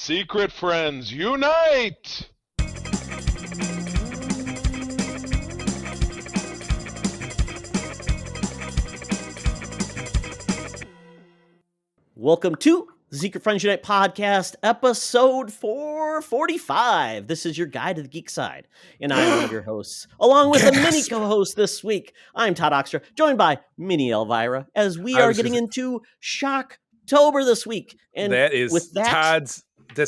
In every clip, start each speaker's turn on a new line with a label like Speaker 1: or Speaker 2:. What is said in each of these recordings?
Speaker 1: Secret friends, unite!
Speaker 2: Welcome to the Secret Friends Unite podcast, episode 445. This is your guide to the geek side, and I'm one of your hosts, along with a mini co-host this week. I'm Todd Oxtra, joined by Mini Elvira, as we are getting into Shocktober this week. And
Speaker 3: that is
Speaker 2: with that,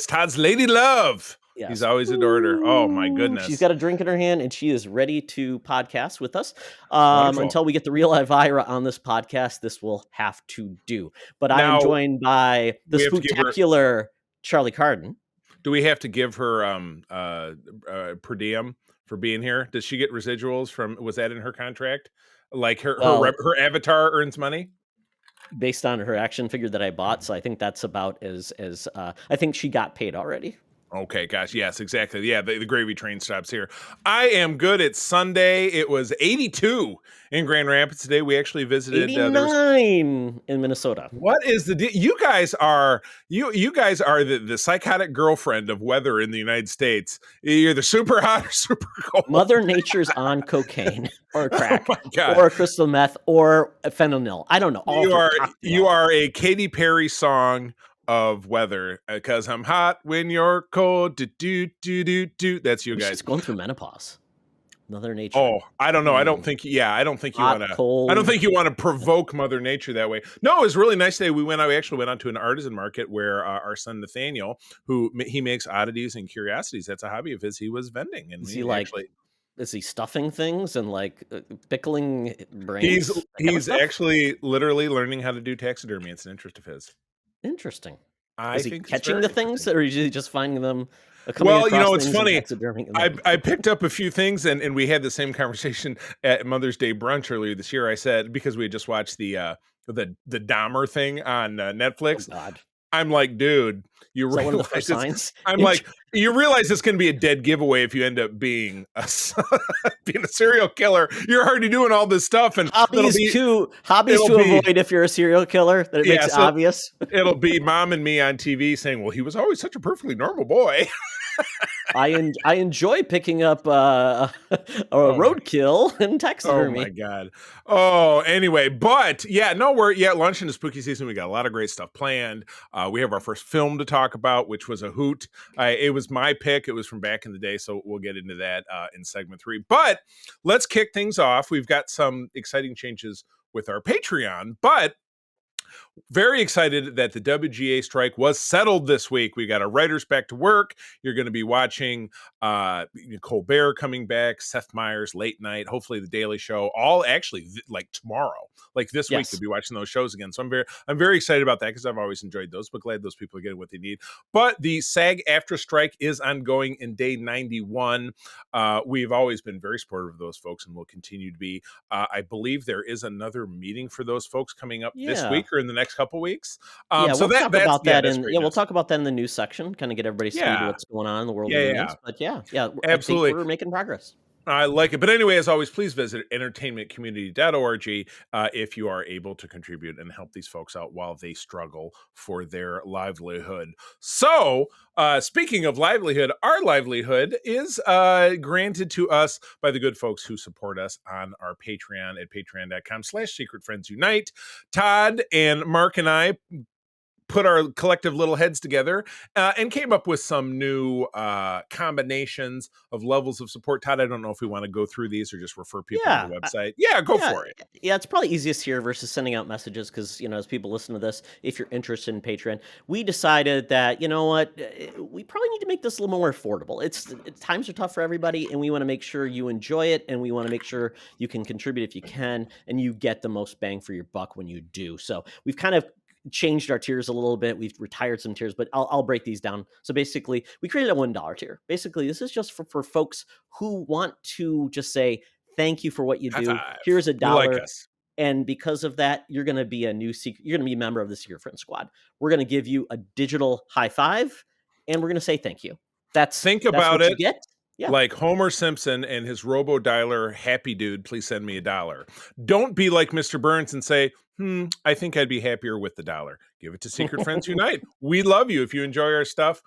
Speaker 3: Todd's lady love.
Speaker 2: Yes.
Speaker 3: He's always adored her. Oh my goodness.
Speaker 2: She's got a drink in her hand and she is ready to podcast with us. Until we get the real Elvira on this podcast, this will have to do. But I am joined by the spectacular Charlie Carden.
Speaker 3: Do we have to give her per diem for being here? Does she get residuals was that in her contract? Like her avatar earns money?
Speaker 2: Based on her action figure that I bought. So I think that's about as I think she got paid already.
Speaker 3: Okay, gosh, yes, exactly. Yeah, the gravy train stops here. I am good. It's Sunday. It was 82 in Grand Rapids today. We actually visited
Speaker 2: 89 in Minnesota.
Speaker 3: What is the deal? You guys are the psychotic girlfriend of weather in the United States. You're the super hot or super cold.
Speaker 2: Mother Nature's on cocaine or crack or crystal meth or fentanyl. I don't know.
Speaker 3: You are a Katy Perry song of weather, because I'm hot when you're cold. That's you guys.
Speaker 2: She's going through menopause. Mother Nature.
Speaker 3: Oh, I don't know. I don't think you want to provoke Mother Nature that way. No, it was a really nice day. We actually went on to an artisan market where our son Nathaniel, he makes oddities and curiosities. That's a hobby of his. He was vending, and
Speaker 2: is he stuffing things and pickling brains?
Speaker 3: He's actually literally learning how to do taxidermy. It's an interest of his.
Speaker 2: Interesting.
Speaker 3: Is
Speaker 2: he catching the things, or is he just finding them?
Speaker 3: Well, it's funny. I picked up a few things, and we had the same conversation at Mother's Day brunch earlier this year. I said, because we had just watched the Dahmer thing on Netflix.
Speaker 2: Oh, God.
Speaker 3: I'm like, dude, you realize you realize it's going to be a dead giveaway if you end up being a serial killer. You're already doing all this stuff, and
Speaker 2: hobbies to avoid if you're a serial killer. That it makes it obvious.
Speaker 3: It'll be mom and me on TV saying, "Well, he was always such a perfectly normal boy."
Speaker 2: I enjoy picking up roadkill and taxidermy.
Speaker 3: Oh my God. Oh, anyway, but yeah, no, we're lunch into spooky season. We got a lot of great stuff planned. We have our first film to talk about, which was a hoot. It was my pick. It was from back in the day, so we'll get into that in segment 3. But let's kick things off. We've got some exciting changes with our Patreon, but very excited that the WGA strike was settled this week. We got our writers back to work. You're going to be watching Colbert coming back, Seth Meyers late night, hopefully the Daily Show, all actually tomorrow, this week to be watching those shows again. So I'm very excited about that because I've always enjoyed those, but glad those people are getting what they need. But the SAG-AFTRA strike is ongoing in day 91. We've always been very supportive of those folks and will continue to be. I believe there is another meeting for those folks coming up this week or in the next couple weeks.
Speaker 2: We'll talk about that in the news section, kind of get everybody speed to what's going on in the world of the news. But absolutely, we're making progress.
Speaker 3: I like it. But anyway, as always, please visit entertainmentcommunity.org if you are able to contribute and help these folks out while they struggle for their livelihood. So, speaking of livelihood, our livelihood is granted to us by the good folks who support us on our Patreon at patreon.com/secretfriendsunite. Todd and Mark and I put our collective little heads together and came up with some new combinations of levels of support. Todd, I don't know if we want to go through these or just refer people to the website. Go for it.
Speaker 2: Yeah, it's probably easiest here versus sending out messages because, as people listen to this, if you're interested in Patreon, we decided that, we probably need to make this a little more affordable. Times are tough for everybody, and we want to make sure you enjoy it, and we want to make sure you can contribute if you can, and you get the most bang for your buck when you do. So we've kind of changed our tiers a little bit. We've retired some tiers, but I'll break these down. So basically, we created a $1 tier. Basically, this is just for folks who want to just say, thank you for what you do. Here's $1.
Speaker 3: Like us.
Speaker 2: And because of that, you're going to be you're going to be a member of the Secret Friend Squad. We're going to give you a digital high five, and we're going to say thank you.
Speaker 3: Think about it. Like Homer Simpson and his robo-dialer, happy dude, please send me $1. Don't be like Mr. Burns and say, I think I'd be happier with the dollar. Give it to Secret Friends Unite. We love you. If you enjoy our stuff,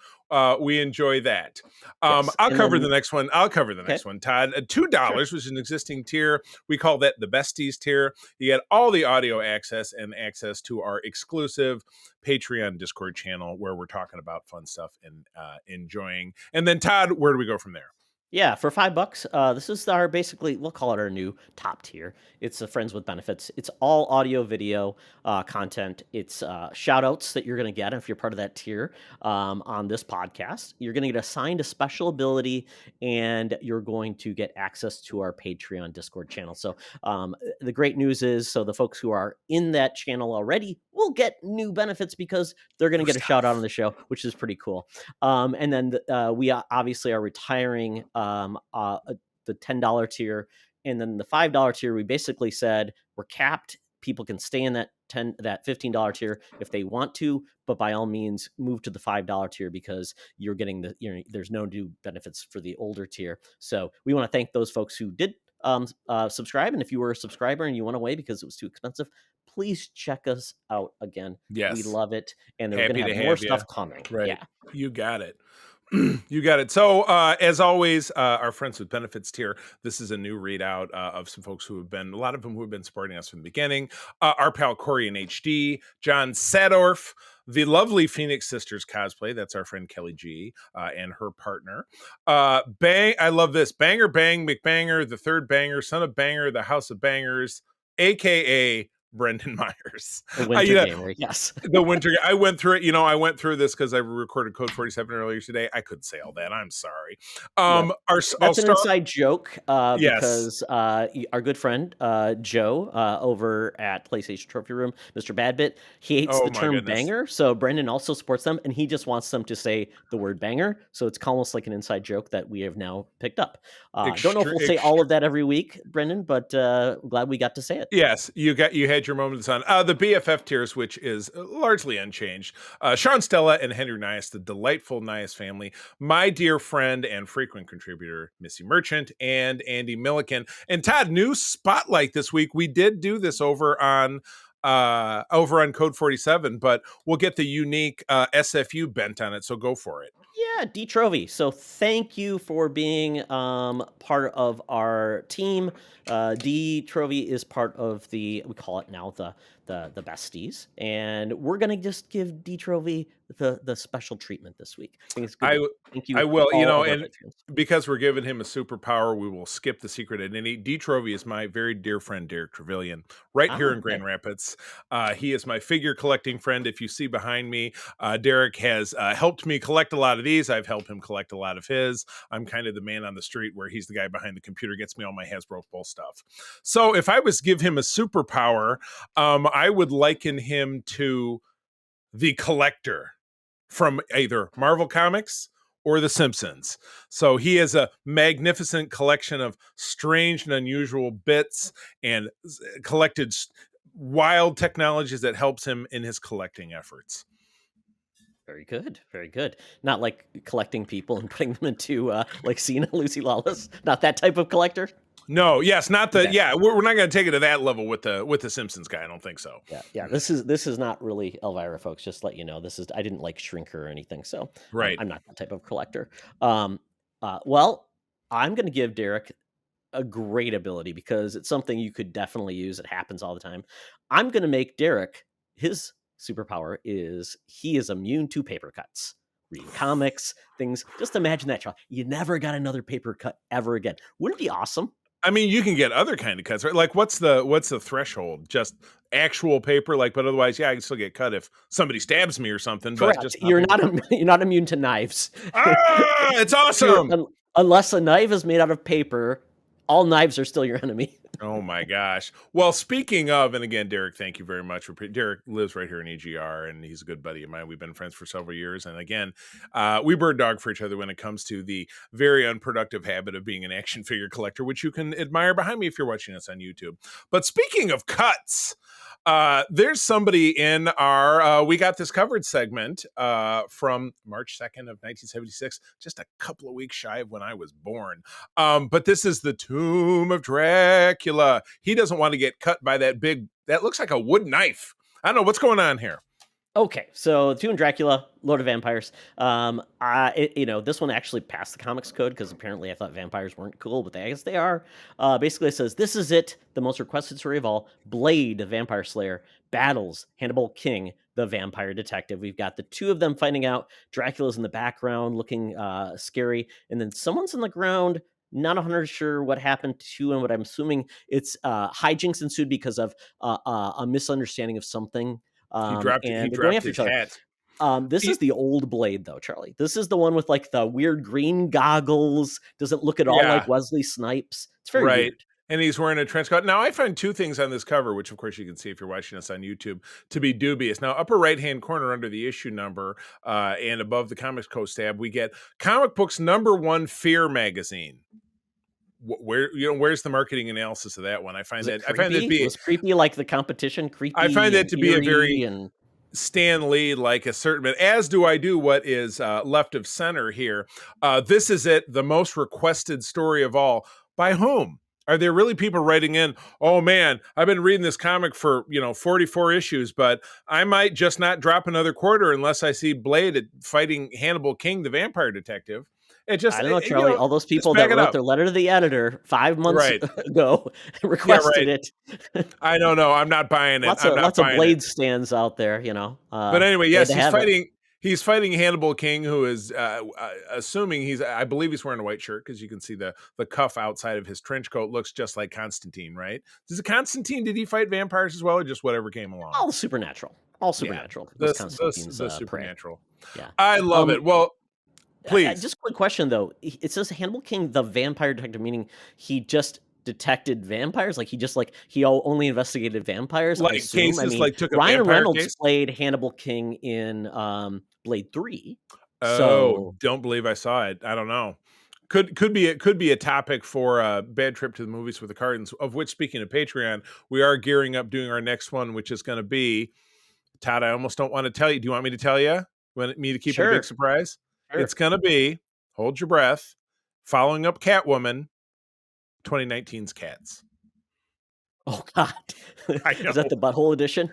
Speaker 3: we enjoy that.
Speaker 2: Yes.
Speaker 3: I'll
Speaker 2: And
Speaker 3: cover
Speaker 2: then,
Speaker 3: the next one. I'll cover the
Speaker 2: okay,
Speaker 3: next one, Todd. $2,
Speaker 2: sure.
Speaker 3: which is an existing tier. We call that the Besties tier. You get all the audio access and access to our exclusive Patreon Discord channel where we're talking about fun stuff and enjoying. And then, Todd, where do we go from there?
Speaker 2: Yeah, for $5, this is our basically, we'll call it our new top tier. It's the Friends with Benefits. It's all audio, video content. It's shout outs that you're going to get if you're part of that tier on this podcast. You're going to get assigned a special ability, and you're going to get access to our Patreon Discord channel. So the great news is, so the folks who are in that channel already will get new benefits because they're going to get a shout out on the show, which is pretty cool. And then we obviously are retiring the $10 tier, and then the $5 tier. We basically said we're capped. People can stay in that $15 tier if they want to, but by all means move to the $5 tier because you're getting there's no new benefits for the older tier. So we want to thank those folks who did subscribe, and if you were a subscriber and you went away because it was too expensive, please check us out again.
Speaker 3: Yes,
Speaker 2: we love it, and we're
Speaker 3: happy
Speaker 2: going to
Speaker 3: to
Speaker 2: have more
Speaker 3: have
Speaker 2: stuff coming.
Speaker 3: Right,
Speaker 2: yeah,
Speaker 3: you got it. You got it. So, as always, our Friends with Benefits tier, this is a new readout of some folks who have been, a lot of them who have been supporting us from the beginning. Our pal Corey in HD, John Sadorf, the lovely Phoenix Sisters cosplay. That's our friend Kelly G and her partner. Bang, I love this. Banger Bang McBanger, the third banger, son of Banger, the House of Bangers, aka Brendan Myers.
Speaker 2: the winter gamer. Yes,
Speaker 3: The winter. I went through it. I went through this because I recorded Code 47 earlier today. I couldn't say all that. I'm sorry.
Speaker 2: Yep. That's an inside joke
Speaker 3: Yes.
Speaker 2: because our good friend Joe over at PlayStation Trophy Room, Mr. Badbit, he hates the term banger. So Brendan also supports them, and he just wants them to say the word banger. So it's almost like an inside joke that we have now picked up. Don't know if we'll say all of that every week, Brendan, but glad we got to say it.
Speaker 3: Yes, you had your moment of the sun. The BFF tiers, which is largely unchanged. Sean Stella and Henry Nias, the delightful Nias family, my dear friend and frequent contributor Missy Merchant, and Andy Milliken. And Todd, new spotlight this week. We did do this over on Code 47, but we'll get the unique SFU bent on it. So go for it.
Speaker 2: Yeah, D Trovy. So thank you for being part of our team. D Trovy is part of we call it now the besties, and we're gonna just give D Trovy the special treatment this week. I think it's good. Thank you.
Speaker 3: I will, and because we're giving him a superpower, we will skip the secret identity. D Trovy is my very dear friend Derek Trevelyan, right here in Grand Rapids. He is my figure collecting friend. If you see behind me, Derek has helped me collect a lot of these. I've helped him collect a lot of his. I'm kind of the man on the street where he's the guy behind the computer, gets me all my Hasbro Bull stuff. So if I was to give him a superpower, I would liken him to the Collector from either Marvel Comics or The Simpsons. So he has a magnificent collection of strange and unusual bits and collected wild technologies that helps him in his collecting efforts.
Speaker 2: Very good. Very good. Not like collecting people and putting them into like Cena, Lucy Lawless. Not that type of collector.
Speaker 3: No, yes, not the. Okay. Yeah, we're not going to take it to that level with the Simpsons guy. I don't think so.
Speaker 2: Yeah. This is not really Elvira, folks. Just to let you know, I didn't like shrink her or anything. So
Speaker 3: right,
Speaker 2: I'm not that type of collector. Well, I'm going to give Derek a great ability because it's something you could definitely use. It happens all the time. I'm going to make Derek, his superpower is he is immune to paper cuts. Reading comics, things. Just imagine that, child. You never got another paper cut ever again. Wouldn't it be awesome?
Speaker 3: I mean, you can get other kind of cuts, right? Like, what's the threshold? Just actual paper, like, but otherwise, yeah, I can still get cut if somebody stabs me or something.
Speaker 2: Correct.
Speaker 3: But just
Speaker 2: you're not immune to knives.
Speaker 3: It's awesome.
Speaker 2: Unless a knife is made out of paper, all knives are still your enemy.
Speaker 3: Oh my gosh. Well, speaking of, and again, Derek, thank you very much. Derek lives right here in EGR, and he's a good buddy of mine. We've been friends for several years. And again, we bird dog for each other when it comes to the very unproductive habit of being an action figure collector, which you can admire behind me if you're watching us on YouTube. But speaking of cuts, There's somebody in our We Got This Covered segment from March 2nd of 1976, just a couple of weeks shy of when I was born. But this is the Tomb of Dracula. He doesn't want to get cut by that looks like a wood knife. I don't know what's going on here.
Speaker 2: Okay, so Tomb of Dracula, Lord of Vampires. This one actually passed the comics code because apparently I thought vampires weren't cool, but I guess they are. Basically, it says, "This is it, the most requested story of all. Blade, the vampire slayer, battles Hannibal King, the vampire detective." We've got the two of them fighting out. Dracula's in the background, looking scary, and then someone's in the ground. Not 100% sure what happened to him, but I'm assuming it's hijinks ensued because of a misunderstanding of something.
Speaker 3: He dropped
Speaker 2: And they're going after
Speaker 3: his
Speaker 2: each other.
Speaker 3: hat.
Speaker 2: This is the old Blade, though, Charlie. This is the one with like the weird green goggles. Doesn't look at all like Wesley Snipes. It's very weird.
Speaker 3: And he's wearing a trench coat. Now, I find two things on this cover, which of course you can see if you're watching us on YouTube, to be dubious. Now, upper right-hand corner under the issue number and above the Comics Coast tab, we get Comic Books #1 Fear magazine. Where's the marketing analysis of that one? I find that
Speaker 2: it was creepy, like the competition. Creepy.
Speaker 3: I find that to be a very
Speaker 2: and
Speaker 3: Stan Lee, like a certain bit, as do I do what is left of center here. This is it, the most requested story of all. By whom? Are there really people writing in, "Oh man, I've been reading this comic for 44 issues, but I might just not drop another quarter unless I see Blade fighting Hannibal King, the vampire detective." I
Speaker 2: don't know, Charlie. All those people that wrote their letter to the editor 5 months ago requested it.
Speaker 3: I don't know. I'm not buying it.
Speaker 2: Lots of Blade stands out there,
Speaker 3: But anyway, yes, he's fighting Hannibal King, who is assuming I believe he's wearing a white shirt because you can see the cuff outside of his trench coat looks just like Constantine, right? Did he fight vampires as well, or just whatever came along?
Speaker 2: All supernatural.
Speaker 3: The supernatural.
Speaker 2: Yeah.
Speaker 3: I love it. Well, please.
Speaker 2: Just a quick question, though. It says Hannibal King, the vampire detective, meaning he just detected vampires? Like he only investigated vampires?
Speaker 3: Like cases took a
Speaker 2: Ryan Reynolds
Speaker 3: case?
Speaker 2: played Hannibal King in Blade 3.
Speaker 3: Oh, don't believe I saw it. I don't know. Could be a topic for a bad trip to the movies with the Cardinals, of which, speaking of Patreon, we are gearing up doing our next one, which is going to be, Todd, I almost don't want to tell you. Do you want me to tell you? Want me to keep it a big surprise? Sure. It's going to be, hold your breath, following up Catwoman, 2019's Cats.
Speaker 2: Oh, God. Is that the butthole edition?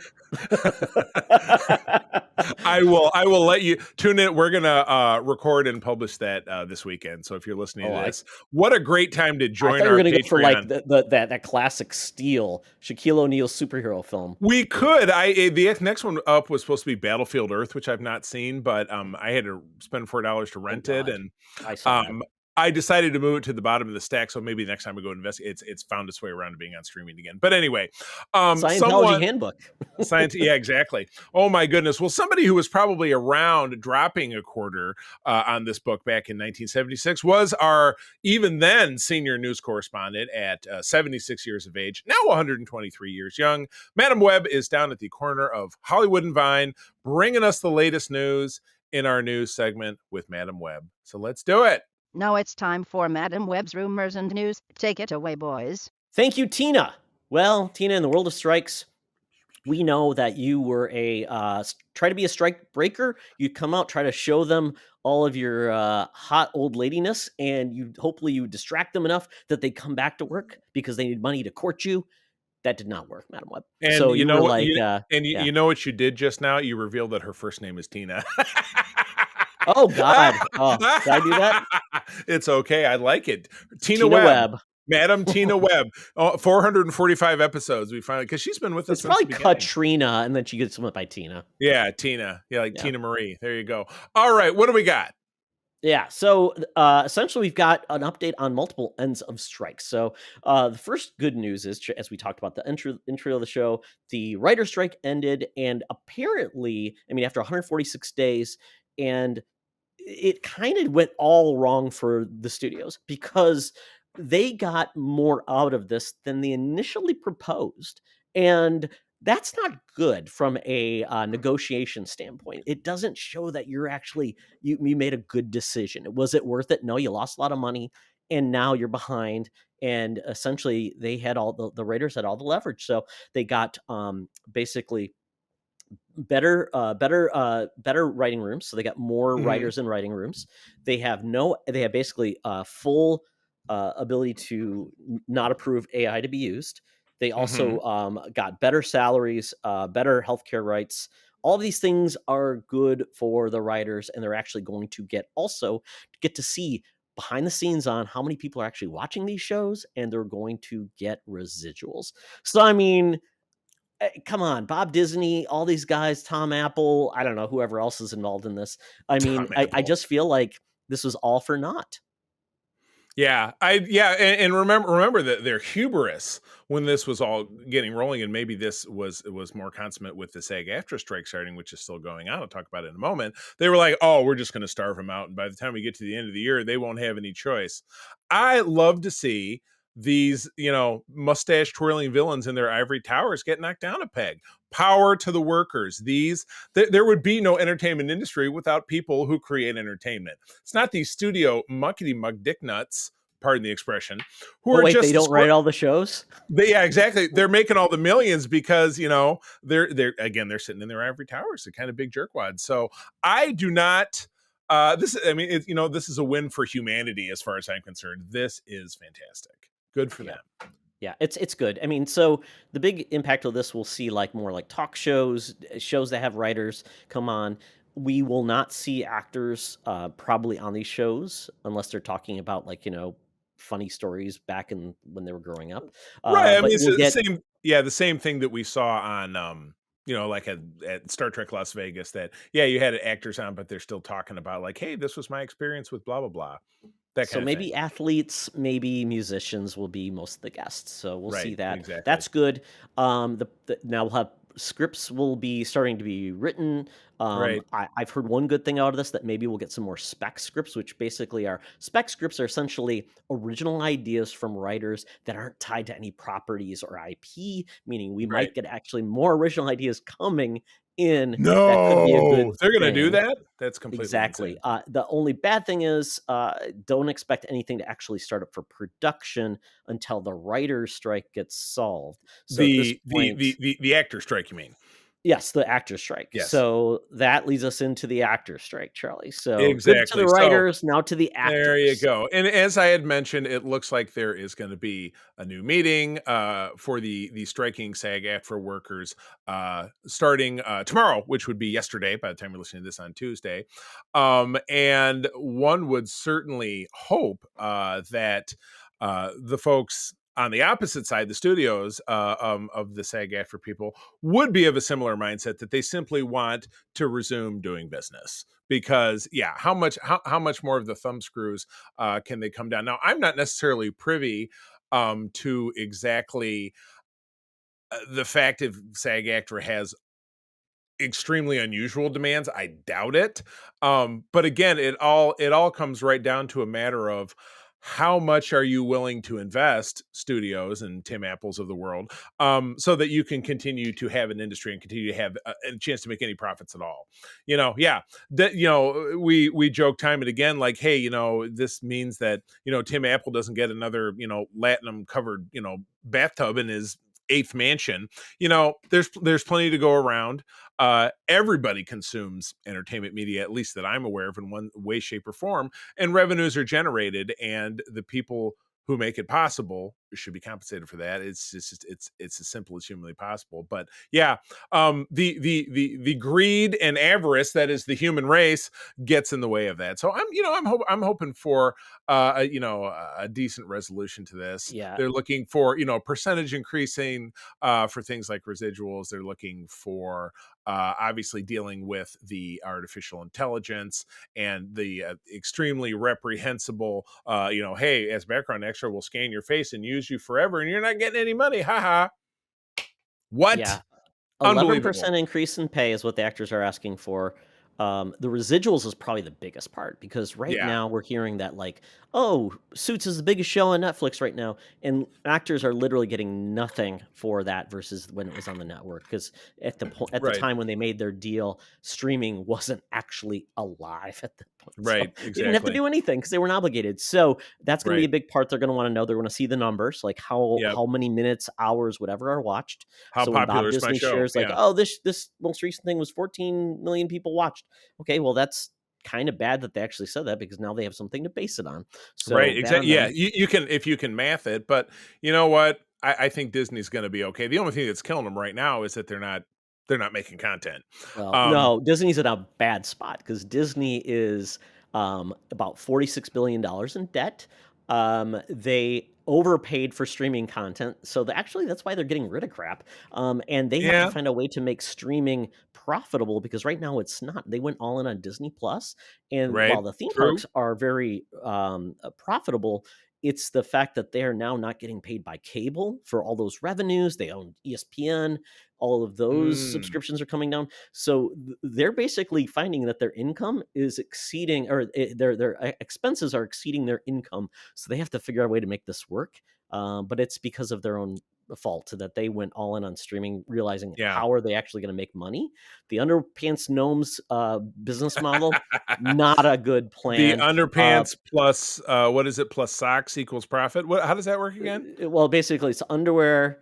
Speaker 3: I will let you tune in. We're going to record and publish that this weekend. So if you're listening to this, what a great time to join our Patreon.
Speaker 2: Go for like that classic Steel Shaquille O'Neal superhero film.
Speaker 3: We could. The next one up was supposed to be Battlefield Earth, which I've not seen, but I had to spend $4 to rent it, and
Speaker 2: I saw
Speaker 3: I decided to move it to the bottom of the stack, so maybe next time I go investigate, it's found its way around to being on streaming again. But anyway,
Speaker 2: Scientology handbook.
Speaker 3: Yeah, exactly. Oh my goodness. Well, somebody who was probably around dropping a quarter on this book back in 1976 was our even then senior news correspondent at 76 years of age, now 123 years young. Madam Webb is down at the corner of Hollywood and Vine, bringing us the latest news in our news segment with Madam Webb. So let's do it.
Speaker 4: Now it's time for Madam Webb's Rumors and News. Take it away, boys.
Speaker 2: Thank you, Tina. Well, Tina, in the world of strikes, we know that you were try to be a strike breaker. You come out, try to show them all of your hot old ladiness, and hopefully you distract them enough that they come back to work because they need money to court you. That did not work, Madam Webb.
Speaker 3: And
Speaker 2: so
Speaker 3: you know what you know what you did just now? You revealed that her first name is Tina.
Speaker 2: Oh, God. Oh, did I do that?
Speaker 3: It's okay. I like it. Tina Webb. Madam Tina Webb. 445 episodes. We finally, because she's been with us.
Speaker 2: It's probably Katrina, and then she gets went by Tina.
Speaker 3: Yeah, Tina. Yeah, Tina Marie. There you go. All right. What do we got?
Speaker 2: Yeah, so essentially we've got an update on multiple ends of strikes. So the first good news is, as we talked about the intro of the show, the writer's strike ended, and apparently, after 146 days, and it kind of went all wrong for the studios because they got more out of this than they initially proposed. And that's not good from a negotiation standpoint. It doesn't show that you're actually, you made a good decision. Was it worth it? No, you lost a lot of money and now you're behind. and essentially they had all the writers had all the leverage. So they got basically better writing rooms. So they got more
Speaker 3: Mhm.
Speaker 2: writers in writing rooms. They have basically full ability to not approve AI to be used. They
Speaker 3: Mhm.
Speaker 2: also got better salaries, better healthcare rights. All of these things are good for the writers, and they're actually going to get to see behind the scenes on how many people are actually watching these shows, and they're going to get residuals. So I mean, come on, Bob Disney, all these guys, Tom Apple, I don't know, whoever else is involved in this. I mean,
Speaker 3: Tom
Speaker 2: I
Speaker 3: Apple.
Speaker 2: just feel like this was all for naught.
Speaker 3: Yeah, and remember that their hubris when this was all getting rolling, and maybe it was more consummate with the SAG-AFTRA strike starting, which is still going on. I'll talk about it in a moment. They were like, "Oh, we're just going to starve them out, and by the time we get to the end of the year, they won't have any choice." I love to see these, mustache twirling villains in their ivory towers get knocked down a peg. Power to the workers. There would be no entertainment industry without people who create entertainment. It's not these studio muckety muck dick nuts, pardon the expression, who
Speaker 2: Oh
Speaker 3: are
Speaker 2: wait, they
Speaker 3: just
Speaker 2: don't write all the shows?
Speaker 3: yeah, exactly. They're making all the millions because they're sitting in their ivory towers, they're kind of big jerkwads. So I do not. This is a win for humanity as far as I'm concerned. This is fantastic. Good for
Speaker 2: Yeah.
Speaker 3: them.
Speaker 2: Yeah, it's good. I mean, so the big impact of this, we'll see like more like talk shows, shows that have writers come on. We will not see actors probably on these shows unless they're talking about like, funny stories back in when they were growing up.
Speaker 3: Right. I mean,
Speaker 2: But
Speaker 3: it's
Speaker 2: we'll
Speaker 3: the
Speaker 2: get
Speaker 3: same. Yeah, the same thing that we saw on, like at Star Trek Las Vegas. That you had actors on, but they're still talking about like, hey, this was my experience with blah blah blah, that
Speaker 2: so
Speaker 3: kind of thing.
Speaker 2: maybe athletes, maybe musicians will be most of the guests. So we'll see
Speaker 3: Right.
Speaker 2: that.
Speaker 3: Exactly.
Speaker 2: That's good. Now we'll have scripts will be starting to be written.
Speaker 3: Right.
Speaker 2: I've heard one good thing out of this, that maybe we'll get some more spec scripts, which basically are spec scripts are essentially original ideas from writers that aren't tied to any properties or IP, meaning we
Speaker 3: Right.
Speaker 2: might get actually more original ideas coming in. That could be a
Speaker 3: No,
Speaker 2: good
Speaker 3: they're gonna do
Speaker 2: thing.
Speaker 3: that. That's completely
Speaker 2: Exactly.
Speaker 3: insane.
Speaker 2: The only bad thing is, don't expect anything to actually start up for production until the writer's strike gets solved. So at this point,
Speaker 3: The actor strike, you mean?
Speaker 2: yes, the actor strike.
Speaker 3: Yes,
Speaker 2: So that leads us into the actor strike, Charlie. So good to the
Speaker 3: exactly. So
Speaker 2: writers, now to the
Speaker 3: there you
Speaker 2: actors.
Speaker 3: go. And as I had mentioned, it looks like there is going to be a new meeting for the striking SAG-AFTRA workers starting tomorrow, which would be yesterday by the time you're listening to this on Tuesday. And one would certainly hope that the folks on the opposite side, the studios of the SAG-AFTRA people, would be of a similar mindset that they simply want to resume doing business. Because how much more of the thumb screws can they come down? Now, I'm not necessarily privy to exactly the fact if SAG-AFTRA has extremely unusual demands. I doubt it. But again, it all comes right down to a matter of how much are you willing to invest, studios and Tim Apples of the world, so that you can continue to have an industry and continue to have a chance to make any profits at all. We joke time and again, like, hey, this means that Tim Apple doesn't get another latinum covered bathtub in his eighth mansion. There's plenty to go around. Everybody consumes entertainment media, at least that I'm aware of, in one way, shape, or form, and revenues are generated, and the people who make it possible should be compensated for that. It's as simple as humanly possible. But yeah, the greed and avarice that is the human race gets in the way of that. So I'm hoping for a decent resolution to this.
Speaker 2: Yeah.
Speaker 3: They're looking for percentage increasing for things like residuals. They're looking for obviously dealing with the artificial intelligence and the extremely reprehensible, hey, as background extra, we'll scan your face and use you forever, and you're not getting any money. Haha.
Speaker 2: Yeah.
Speaker 3: What? Unbelievable.
Speaker 2: 11% increase in pay is what the actors are asking for. The residuals is probably the biggest part, because right
Speaker 3: Yeah.
Speaker 2: now we're hearing that like, oh, Suits is the biggest show on Netflix right now, and actors are literally getting nothing for that versus when it was on the network. Because at the
Speaker 3: Right.
Speaker 2: time when they made their deal, streaming wasn't actually alive at the
Speaker 3: Right.
Speaker 2: They didn't have to
Speaker 3: Exactly.
Speaker 2: do anything because they weren't obligated. So that's going to be a
Speaker 3: Right.
Speaker 2: big part they're going to want to know. They're going to see the numbers, like
Speaker 3: Yep.
Speaker 2: how many minutes, hours, whatever are watched.
Speaker 3: How
Speaker 2: So when Bob
Speaker 3: popular is my
Speaker 2: Disney
Speaker 3: show?
Speaker 2: shares like,
Speaker 3: Yeah.
Speaker 2: oh, this most recent thing was 14 million people watched. Okay, well that's kind of bad that they actually said that because now they have something to base it on.
Speaker 3: Right.
Speaker 2: So bad on
Speaker 3: Exactly. Yeah.
Speaker 2: them.
Speaker 3: You can, if you can math it, but you know what? I think Disney's going to be okay. The only thing that's killing them right now is that they're not making content.
Speaker 2: Well,
Speaker 3: Um,
Speaker 2: no, Disney's in a bad spot because Disney is about $46 billion in debt. They overpaid for streaming content, so actually that's why they're getting rid of crap. And they have to
Speaker 3: yeah.
Speaker 2: find a way to make streaming profitable because right now it's not. They went all in on Disney Plus, and
Speaker 3: Right.
Speaker 2: while the theme
Speaker 3: True.
Speaker 2: parks are very profitable, it's the fact that they are now not getting paid by cable for all those revenues. They own ESPN. All of those
Speaker 3: Mm,
Speaker 2: subscriptions are coming down. So they're basically finding that their income is exceeding, or their expenses are exceeding their income. So they have to figure out a way to make this work. But it's because of their own fault that they went all in on streaming, realizing
Speaker 3: yeah.
Speaker 2: how are they actually going to make money. The Underpants Gnomes business model, not a good
Speaker 3: The
Speaker 2: plan.
Speaker 3: underpants plus what is it? Plus socks equals profit. How does that work again?
Speaker 2: Well, basically, it's underwear.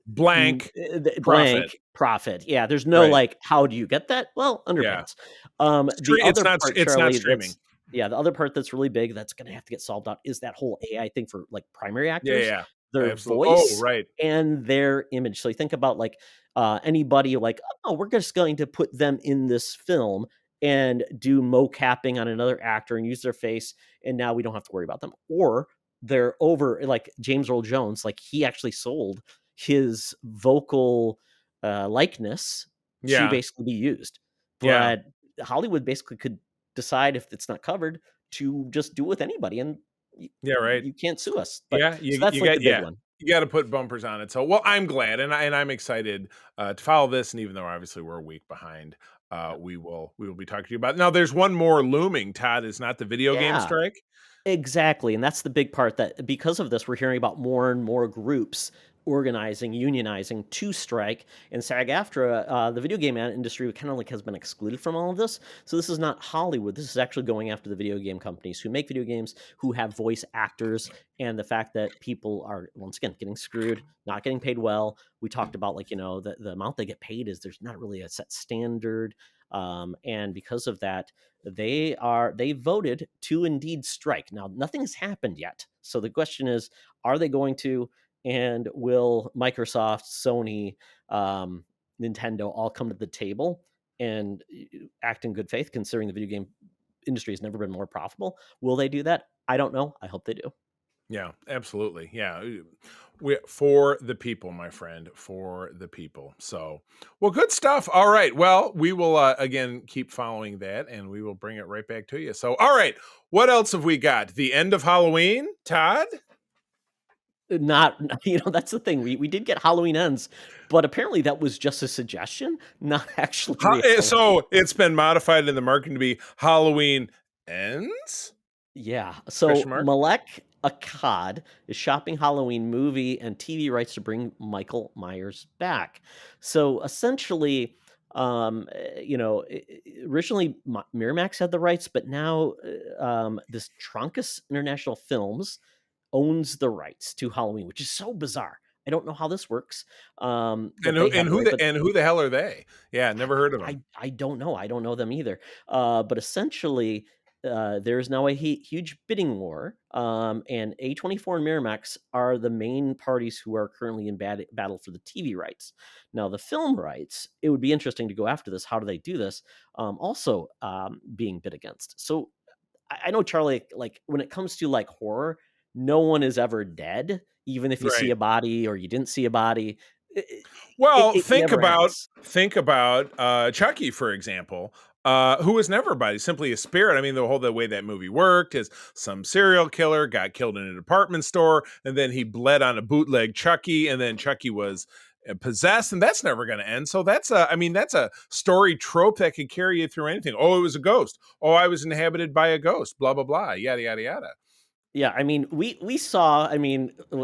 Speaker 3: Blank profit.
Speaker 2: Blank profit. Yeah, there's no
Speaker 3: Right.
Speaker 2: like, how do you get that? Well,
Speaker 3: Yeah.
Speaker 2: underpants. The
Speaker 3: It's
Speaker 2: other
Speaker 3: not.
Speaker 2: part,
Speaker 3: It's not
Speaker 2: Charlie,
Speaker 3: streaming.
Speaker 2: the other part that's really big that's going to have to get solved out is that whole AI thing for like primary
Speaker 3: Yeah.
Speaker 2: actors,
Speaker 3: Yeah.
Speaker 2: their
Speaker 3: Absolutely. Oh,
Speaker 2: voice
Speaker 3: right.
Speaker 2: and their image. So you think about like anybody like, oh, we're just going to put them in this film and do mocapping on another actor and use their face, and now we don't have to worry about them. Or they're over like James Earl Jones, like he actually sold his vocal likeness to
Speaker 3: Yeah.
Speaker 2: basically be used.
Speaker 3: Yeah.
Speaker 2: But Hollywood basically could decide if it's not covered to just do it with anybody, and
Speaker 3: Yeah. Right.
Speaker 2: you can't sue us. But
Speaker 3: Yeah.
Speaker 2: so that's like the big one.
Speaker 3: You got to put bumpers on it. So, well, I'm glad, and I'm excited to follow this. And even though obviously we're a week behind, we will be talking to you about. Now, there's one more looming. Todd, is not the video game
Speaker 2: Yeah.
Speaker 3: strike.
Speaker 2: Exactly, and that's the big part that because of this, we're hearing about more and more groups organizing, unionizing to strike. And SAG-AFTRA, the video game industry, kind of like has been excluded from all of this. So this is not Hollywood. This is actually going after the video game companies who make video games, who have voice actors, and the fact that people are once again getting screwed, not getting paid well. We talked about like the amount they get paid is there's not really a set standard. And because of that, they voted to indeed strike. Now, nothing has happened yet. So the question is, are they going to, and will Microsoft, Sony, Nintendo all come to the table and act in good faith, considering the video game industry has never been more profitable? Will they do that? I don't know. I hope they do.
Speaker 3: Yeah, absolutely. Yeah. For the people, my friend, for the people. So, well, good stuff. All right. Well, we will again keep following that, and we will bring it right back to you. So, all right. What else have we got? The end of Halloween, Todd?
Speaker 2: Not, that's the thing. We did get Halloween Ends, but apparently that was just a suggestion, not actually reality.
Speaker 3: So it's been modified in the marketing to be Halloween Ends?
Speaker 2: Yeah. So
Speaker 3: Question mark?
Speaker 2: Malek Akkad is shopping Halloween movie and TV rights to bring Michael Myers back. So essentially, originally Miramax had the rights, but now this Truncus International Films owns the rights to Halloween, which is so bizarre. I don't know how this works.
Speaker 3: And who the hell are they? Yeah, never heard of them.
Speaker 2: I don't know. I don't know them either. But essentially, there's now a huge bidding war, and A24 and Miramax are the main parties who are currently in battle for the TV rights. Now, the film rights, it would be interesting to go after this. How do they do this? Also being bid against. So I know, Charlie, like when it comes to like horror, no one is ever dead, even if you see
Speaker 3: Right.
Speaker 2: a body or you didn't see a body.
Speaker 3: Well,
Speaker 2: It
Speaker 3: think
Speaker 2: never ends.
Speaker 3: about Chucky, for example, who was never a body, simply a spirit. I mean, the way that movie worked is some serial killer got killed in a department store, and then he bled on a bootleg Chucky, and then Chucky was possessed, and that's never going to end. So that's a story trope that could carry you through anything. Oh, it was a ghost. Oh, I was inhabited by a ghost. Blah blah blah. Yada yada yada.
Speaker 2: Yeah, I mean, we saw,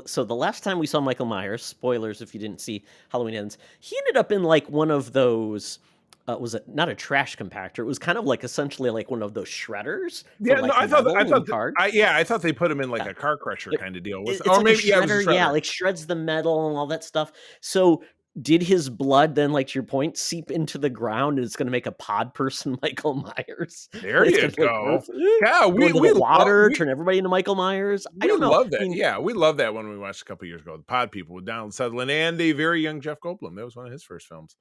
Speaker 2: so the last time we saw Michael Myers, spoilers if you didn't see Halloween Ends, he ended up in like one of those was it not a trash compactor? It was kind of like essentially like one of those shredders for
Speaker 3: Yeah, no,
Speaker 2: like
Speaker 3: I thought
Speaker 2: metal and
Speaker 3: that,
Speaker 2: cards.
Speaker 3: I thought they put him in like
Speaker 2: Yeah.
Speaker 3: a car crusher kind of deal.
Speaker 2: It's
Speaker 3: Or
Speaker 2: like a
Speaker 3: maybe, yeah, it was a
Speaker 2: shredder, yeah,
Speaker 3: shredder.
Speaker 2: like shreds the metal and all that stuff. So did his blood then, like to your point, seep into the ground and it's gonna make a pod person Michael Myers?
Speaker 3: There
Speaker 2: And it's
Speaker 3: you
Speaker 2: gonna like
Speaker 3: go. Yeah,
Speaker 2: go into the
Speaker 3: we love
Speaker 2: water, turn everybody into Michael Myers. I
Speaker 3: we
Speaker 2: don't know.
Speaker 3: love
Speaker 2: I
Speaker 3: that.
Speaker 2: mean,
Speaker 3: Yeah, we love that one we watched a couple years ago. The Pod People with Donald Sutherland and a very young Jeff Goldblum. That was one of his first films.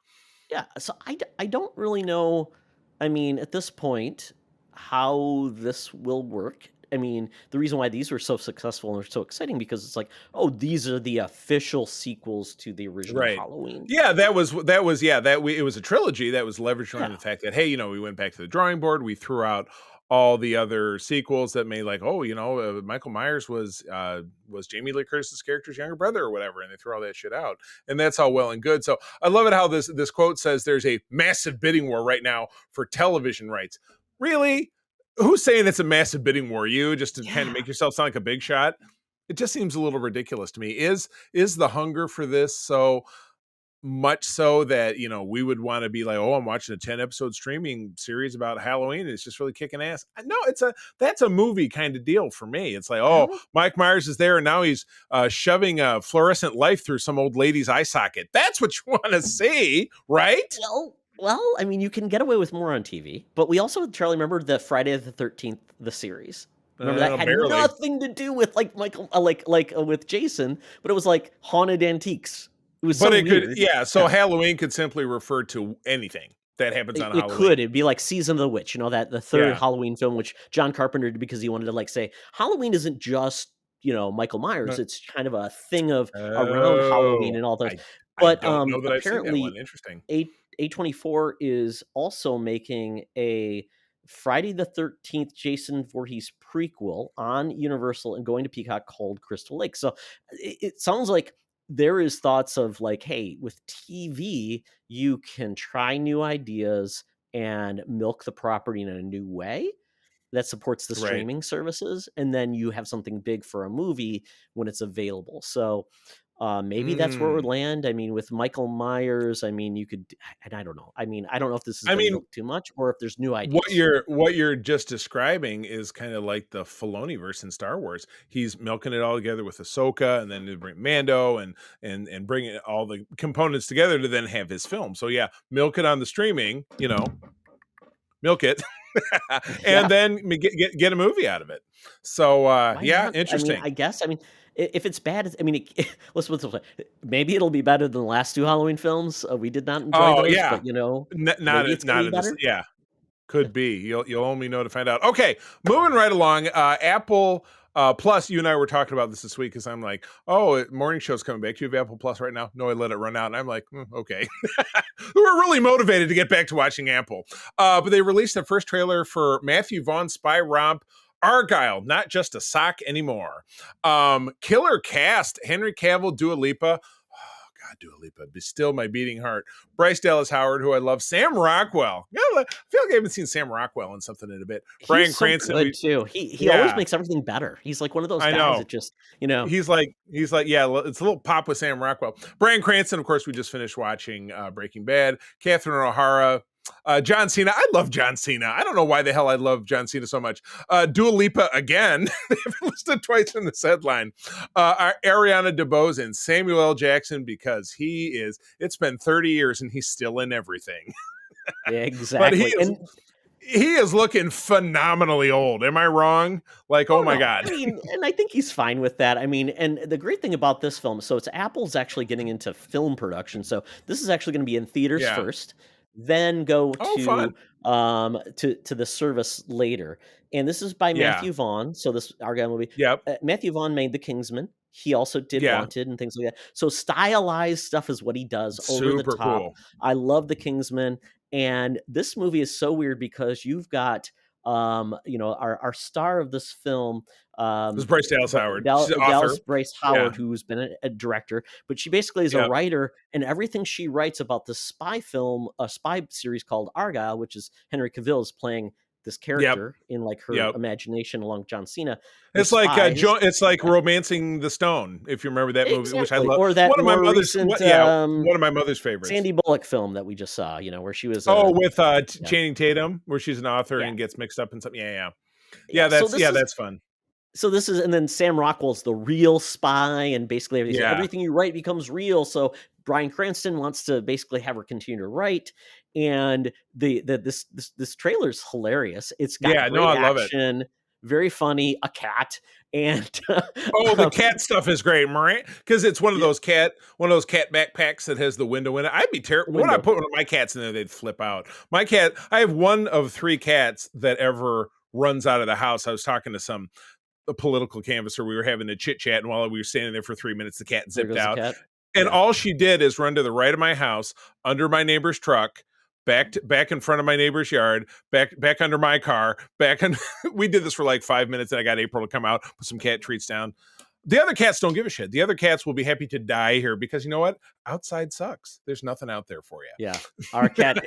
Speaker 2: yeah, so I don't really know, I mean, at this point, how this will work. I mean, the reason why these were so successful and so exciting because it's like, oh, these are the official sequels to the original
Speaker 3: Right.
Speaker 2: Halloween.
Speaker 3: Yeah, it was a trilogy that was leveraged around
Speaker 2: Yeah.
Speaker 3: the fact that, hey, we went back to the drawing board, we threw out all the other sequels that made like, oh, Michael Myers was Jamie Lee Curtis's character's younger brother or whatever, and they threw all that shit out, and that's all well and good. So I love it how this quote says there's a massive bidding war right now for television rights. Really? Who's saying it's a massive bidding war? You just to kind of
Speaker 2: Yeah.
Speaker 3: make yourself sound like a big shot? It just seems a little ridiculous to me. Is the hunger for this so much so that we would want to be like, oh, I'm watching a 10-episode streaming series about Halloween and it's just really kicking ass? No, that's a movie kind of deal for me. It's like, oh,
Speaker 2: Well,
Speaker 3: Mike Myers is there and now he's shoving a fluorescent light through some old lady's eye socket. That's what you want to see, right?
Speaker 2: well, I mean, you can get away with more on TV, but we also, Charlie, remember the Friday the 13th, the series. Remember that had
Speaker 3: Barely.
Speaker 2: nothing to do with like Michael, with Jason, but it was like haunted antiques. It was
Speaker 3: But
Speaker 2: so
Speaker 3: it could,
Speaker 2: weird.
Speaker 3: yeah. So
Speaker 2: Yeah.
Speaker 3: Halloween could simply refer to anything that happens on
Speaker 2: It
Speaker 3: Halloween.
Speaker 2: could. It'd be like Season of the Witch, the third
Speaker 3: Yeah.
Speaker 2: Halloween film, which John Carpenter did because he wanted to like say Halloween isn't just Michael Myers. It's kind of a thing of around Halloween and all those.
Speaker 3: I
Speaker 2: But
Speaker 3: don't know that I've seen that one.
Speaker 2: apparently,
Speaker 3: Interesting.
Speaker 2: A24 is also making a Friday the 13th Jason Voorhees prequel on Universal and going to Peacock called Crystal Lake. So it sounds like there is thoughts of like, hey, with TV, you can try new ideas and milk the property in a new way that supports the
Speaker 3: Right.
Speaker 2: streaming services. And then you have something big for a movie when it's available. So maybe that's where it would land. I mean, with Michael Myers, I mean, you could, and I don't know. I mean, I don't know if this has been milked too much or if there's new ideas.
Speaker 3: What you're just describing is kind of like the Filoni verse in Star Wars. He's milking it all together with Ahsoka, and then to bring Mando and bring all the components together to then have his film. So yeah, milk it on the streaming, milk it, and then get a movie out of it. So yeah,
Speaker 2: not?
Speaker 3: interesting.
Speaker 2: I mean, I guess. I mean, if it's bad, I mean, let's put it this way. Maybe it'll be better than the last two Halloween films. We did not enjoy those,
Speaker 3: yeah.
Speaker 2: but maybe it's
Speaker 3: not
Speaker 2: gonna be better.
Speaker 3: yeah. Could be. You'll only know to find out. Okay, moving right along. Apple Plus, you and I were talking about this week because I'm like, oh, morning show's coming back. Do you have Apple Plus right now? No, I let it run out. And I'm like, okay. We're really motivated to get back to watching Apple. But they released the first trailer for Matthew Vaughn's spy romp, Argyle, not just a sock anymore. Killer cast, Henry Cavill, Dua Lipa. Oh, God, Dua Lipa, be still my beating heart. Bryce Dallas Howard, who I love. Sam Rockwell. Yeah, I feel like I haven't seen Sam Rockwell in something in a bit. Bryan
Speaker 2: He's so
Speaker 3: Cranston.
Speaker 2: good too. He always makes everything better. He's like one of those guys that just,
Speaker 3: He's like, yeah, it's a little pop with Sam Rockwell. Bryan Cranston, of course, we just finished watching Breaking Bad. Catherine O'Hara. John Cena. I love John Cena. I don't know why the hell I love John Cena so much. Dua Lipa again. They've listed twice in this headline. Ariana DeBose and Samuel L. Jackson because it's been 30 years and he's still in everything.
Speaker 2: Exactly.
Speaker 3: But he is looking phenomenally old. Am I wrong? Like, oh my God.
Speaker 2: I mean, and I think he's fine with that. I mean, and the great thing about this film, so it's Apple's actually getting into film production. So this is actually going to be in theaters first, then go to the service later. And this is by Matthew Vaughn. So this Argyle movie.
Speaker 3: Yep.
Speaker 2: Matthew Vaughn made The Kingsman. He also did Wanted and things like that. So stylized stuff is what he does. Over the top. Cool. I love The Kingsman. And this movie is so weird because you've got our star of this film
Speaker 3: is Bryce Dallas Howard.
Speaker 2: Bryce Howard, who's been a director, but she basically is a writer, and everything she writes about the spy film, a spy series called Argyle, which is Henry Cavill is playing this
Speaker 3: Yep.
Speaker 2: character in like her
Speaker 3: Yep.
Speaker 2: imagination along John Cena. The
Speaker 3: It's like
Speaker 2: spies,
Speaker 3: it's like
Speaker 2: yeah,
Speaker 3: Romancing the Stone, if you remember that movie, which I
Speaker 2: exactly.
Speaker 3: love.
Speaker 2: Or that
Speaker 3: One of my
Speaker 2: more
Speaker 3: mother's
Speaker 2: recent
Speaker 3: one of my mother's favorites.
Speaker 2: Sandy Bullock film that we just saw, where she was
Speaker 3: Oh, with
Speaker 2: yeah,
Speaker 3: Channing Tatum, where she's an author
Speaker 2: yeah,
Speaker 3: and gets mixed up in something. Yeah, yeah.
Speaker 2: yeah.
Speaker 3: That's fun.
Speaker 2: So this is, and then Sam Rockwell's the real spy, and basically everything. So
Speaker 3: Yeah.
Speaker 2: everything you write becomes real. So Bryan Cranston wants to basically have her continue to write, and this trailer's hilarious. It's got
Speaker 3: Yeah, no,
Speaker 2: great
Speaker 3: I love it.
Speaker 2: action, very funny, a cat, and
Speaker 3: Oh, the
Speaker 2: um,
Speaker 3: cat stuff is great, right? Because it's one of
Speaker 2: yeah,
Speaker 3: those cat backpacks that has the window in it. I'd be terrible when I
Speaker 2: window.
Speaker 3: put one of my cats in there; they'd flip out. My cat, I have one of 3 cats that ever runs out of the house. I was talking to a political canvasser. We were having a chit chat, and while we were standing there for 3 minutes, the cat
Speaker 2: There
Speaker 3: zipped
Speaker 2: goes the
Speaker 3: out.
Speaker 2: cat.
Speaker 3: And
Speaker 2: Yeah.
Speaker 3: all she did is run to the right of my house, under my neighbor's truck, back in front of my neighbor's yard, back under my car, we did this for like 5 minutes, and I got April to come out, put some cat treats down. The other cats don't give a shit. The other cats will be happy to die here because you know what? Outside sucks. There's nothing out there for you.
Speaker 2: Yeah. Our cat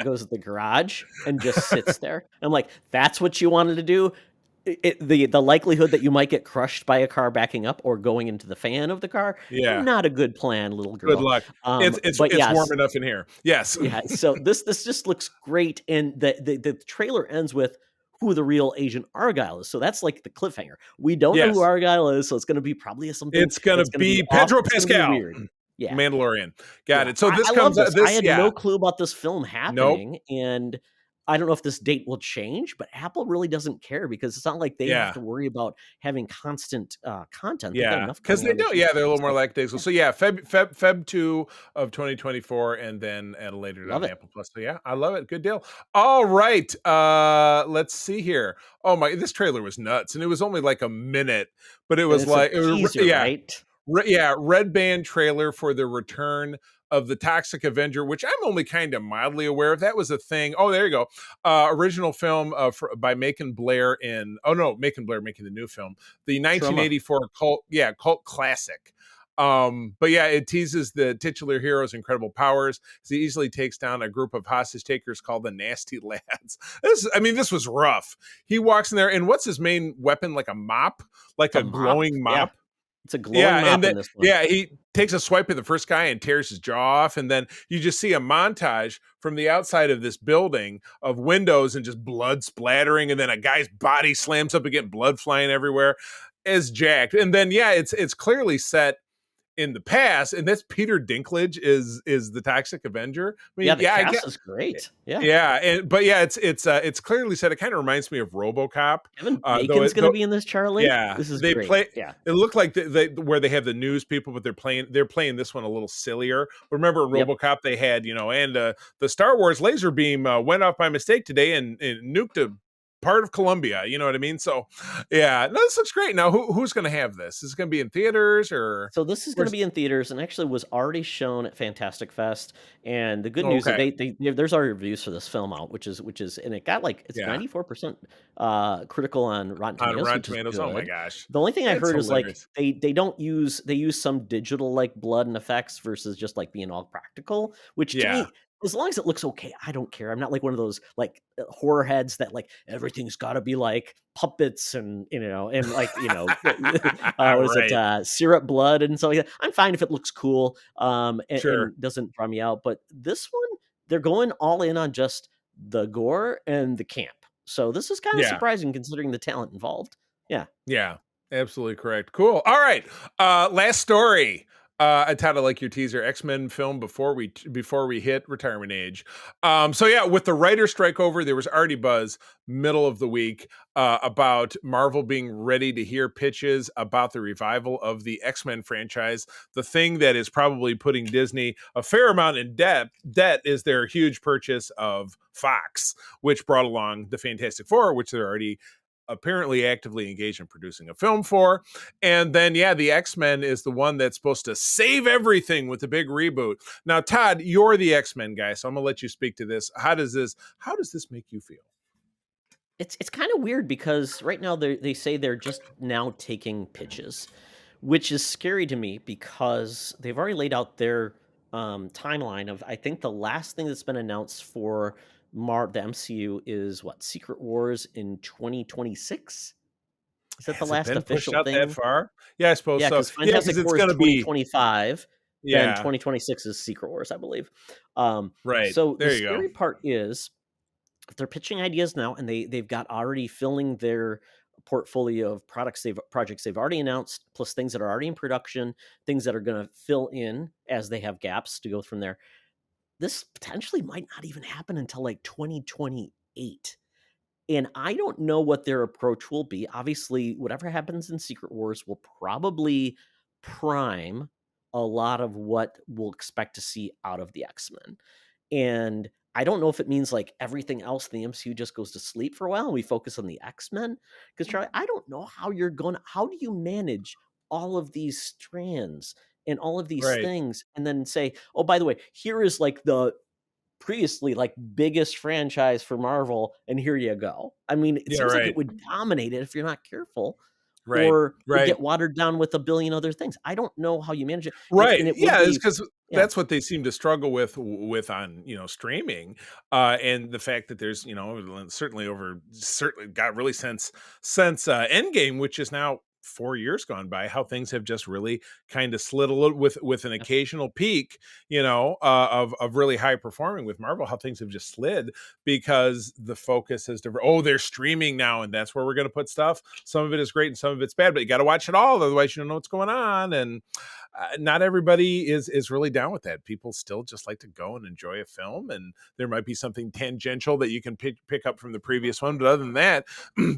Speaker 2: goes to the garage and just sits there. I'm like, that's what you wanted to do? The likelihood that you might get crushed by a car backing up or going into the fan of the car,
Speaker 3: Yeah.
Speaker 2: not a good plan, little
Speaker 3: Good
Speaker 2: girl.
Speaker 3: luck. It's
Speaker 2: But yes,
Speaker 3: warm enough in here. Yes.
Speaker 2: yeah. So this just looks great, and the trailer ends with who the real Agent Argyle is. So that's like the cliffhanger. We don't know who
Speaker 3: Yes.
Speaker 2: Argyle is, so it's going to be probably something.
Speaker 3: It's gonna
Speaker 2: It's going to
Speaker 3: be
Speaker 2: be off.
Speaker 3: Pedro
Speaker 2: It's going to be
Speaker 3: Pascal,
Speaker 2: weird. Yeah.
Speaker 3: Mandalorian. Got
Speaker 2: Yeah,
Speaker 3: it. So this
Speaker 2: I
Speaker 3: comes
Speaker 2: love this. I had
Speaker 3: yeah.
Speaker 2: no clue about this film
Speaker 3: Nope.
Speaker 2: happening, and I don't know if this date will change, but Apple really doesn't care because it's not like they have
Speaker 3: Yeah.
Speaker 2: to worry about having constant content. They've got
Speaker 3: Yeah,
Speaker 2: enough
Speaker 3: because
Speaker 2: going
Speaker 3: they
Speaker 2: on this
Speaker 3: don't.
Speaker 2: year.
Speaker 3: Yeah, they're a little more
Speaker 2: So
Speaker 3: like days.
Speaker 2: yeah,
Speaker 3: So yeah, Feb 2 of 2024, and then at a later date
Speaker 2: love
Speaker 3: on
Speaker 2: it.
Speaker 3: Apple Plus. So yeah, I love it. Good deal. All right, let's see here. Oh my, this trailer was nuts, and it was only like a minute, but it
Speaker 2: And
Speaker 3: was
Speaker 2: it's a
Speaker 3: like,
Speaker 2: teaser,
Speaker 3: yeah,
Speaker 2: right?
Speaker 3: red band trailer for the return of the Toxic Avenger, which I'm only kind of mildly aware of. That was a thing. Oh, there you go. Original film by Macon Blair Macon Blair making the new film, the
Speaker 2: Trauma.
Speaker 3: 1984 cult classic. But yeah, it teases the titular hero's incredible powers as he easily takes down a group of hostage takers called the Nasty Lads. This was rough. He walks in there, and what's his main weapon? Like a mop, like
Speaker 2: It's a
Speaker 3: a
Speaker 2: mop.
Speaker 3: glowing
Speaker 2: Yeah,
Speaker 3: mop.
Speaker 2: it's a glowing
Speaker 3: Yeah, and
Speaker 2: mop
Speaker 3: then
Speaker 2: in this one.
Speaker 3: he takes a swipe at the first guy and tears his jaw off, and then you just see a montage from the outside of this building of windows and just blood splattering, and then a guy's body slams up again, blood flying everywhere. Is jacked, and then it's clearly set in the past, and that's Peter Dinklage is the Toxic Avenger. I
Speaker 2: Yeah,
Speaker 3: mean,
Speaker 2: the
Speaker 3: I
Speaker 2: cast
Speaker 3: get.
Speaker 2: is great. Yeah,
Speaker 3: Yeah, it's clearly set. It kind of reminds me of RoboCop.
Speaker 2: Kevin
Speaker 3: Though
Speaker 2: Bacon's
Speaker 3: it,
Speaker 2: going to
Speaker 3: though,
Speaker 2: be in this, Charlie.
Speaker 3: yeah,
Speaker 2: This is
Speaker 3: they
Speaker 2: great.
Speaker 3: play.
Speaker 2: Yeah,
Speaker 3: It looked like they where they have the news people, but they're playing this one a little sillier. Remember in
Speaker 2: yep.
Speaker 3: RoboCop they had and the Star Wars laser beam went off by mistake today and nuked a part of Colombia. You know what I mean? So yeah, no, this looks great. Now who's going to have this? Is it going to be in theaters or?
Speaker 2: So this is going to be in theaters, and actually was already shown at Fantastic Fest. And the good
Speaker 3: Oh,
Speaker 2: news is
Speaker 3: okay.
Speaker 2: there's already reviews for this film out, which is and it got like it's
Speaker 3: Yeah,
Speaker 2: 94% critical on Rotten
Speaker 3: on
Speaker 2: Tomatoes,
Speaker 3: Rotten
Speaker 2: which is
Speaker 3: Tomatoes. Oh my
Speaker 2: good.
Speaker 3: gosh,
Speaker 2: The only thing I
Speaker 3: it's
Speaker 2: heard is like
Speaker 3: hilarious.
Speaker 2: they use some digital like blood and effects versus just like being all practical, which to
Speaker 3: Yeah,
Speaker 2: me, as long as it looks okay, I don't care. I'm not like one of those like horror heads that like everything's got to be like puppets and and like what is it,
Speaker 3: right.
Speaker 2: syrup blood and stuff like that. I'm fine if it looks cool, and,
Speaker 3: Sure.
Speaker 2: doesn't draw me out. But this one, they're going all in on just the gore and the camp. So this is kind of
Speaker 3: Yeah.
Speaker 2: surprising considering the talent involved. Yeah.
Speaker 3: Yeah, absolutely correct. Cool. All right. Last story. I titled like your teaser X-Men film before we hit retirement age. So yeah, with the writer strike over, there was already buzz middle of the week about Marvel being ready to hear pitches about the revival of the X-Men franchise. The thing that is probably putting Disney a fair amount in debt is their huge purchase of Fox, which brought along the Fantastic Four, which they're already apparently actively engaged in producing a film for. And then, the X-Men is the one that's supposed to save everything with the big reboot. Now, Todd, you're the X-Men guy, so I'm gonna let you speak to this. How does this make you feel?
Speaker 2: It's kind of weird because right now they say they're just now taking pitches, which is scary to me because they've already laid out their timeline of I think the last thing that's been announced for the MCU is what, Secret Wars in 2026? Is that the
Speaker 3: Has it
Speaker 2: last
Speaker 3: been pushed
Speaker 2: official
Speaker 3: out that
Speaker 2: thing?
Speaker 3: far? Yeah, I suppose
Speaker 2: Yeah,
Speaker 3: so.
Speaker 2: because
Speaker 3: Yeah, because
Speaker 2: Fantastic
Speaker 3: it's
Speaker 2: Four is
Speaker 3: gonna be
Speaker 2: 2025, then
Speaker 3: yeah,
Speaker 2: 2026 is Secret Wars, I believe.
Speaker 3: right.
Speaker 2: So the
Speaker 3: There you go.
Speaker 2: scary part is they're pitching ideas now, and they've got already filling their portfolio of projects they've already announced, plus things that are already in production, things that are going to fill in as they have gaps to go from there. This potentially might not even happen until like 2028. And I don't know what their approach will be. Obviously, whatever happens in Secret Wars will probably prime a lot of what we'll expect to see out of the X-Men. And I don't know if it means like everything else in the MCU just goes to sleep for a while and we focus on the X-Men. Because Charlie, I don't know how do you manage all of these strands and all of these
Speaker 3: Right.
Speaker 2: things and then say, oh, by the way, here is like the previously like biggest franchise for Marvel, and here you go. I mean, it
Speaker 3: Yeah,
Speaker 2: seems like it
Speaker 3: right.
Speaker 2: would dominate it if you're not careful,
Speaker 3: Right.
Speaker 2: or would
Speaker 3: Right.
Speaker 2: get watered down with a billion other things. I don't know how you manage it.
Speaker 3: Right.
Speaker 2: And it would
Speaker 3: Yeah, it's
Speaker 2: be,
Speaker 3: because
Speaker 2: yeah,
Speaker 3: that's what they seem to struggle with on, streaming. And the fact that there's, certainly got really since Endgame, which is now 4 years gone by, how things have just really kind of slid a little with an
Speaker 2: yep,
Speaker 3: occasional peak, of really high performing with Marvel, how things have just slid because the focus has they're streaming now and that's where we're gonna put stuff. Some of it is great and some of it's bad, but you gotta watch it all, otherwise you don't know what's going on. And not everybody is really down with that. People still just like to go and enjoy a film, and there might be something tangential that you can pick up from the previous one, but other than that,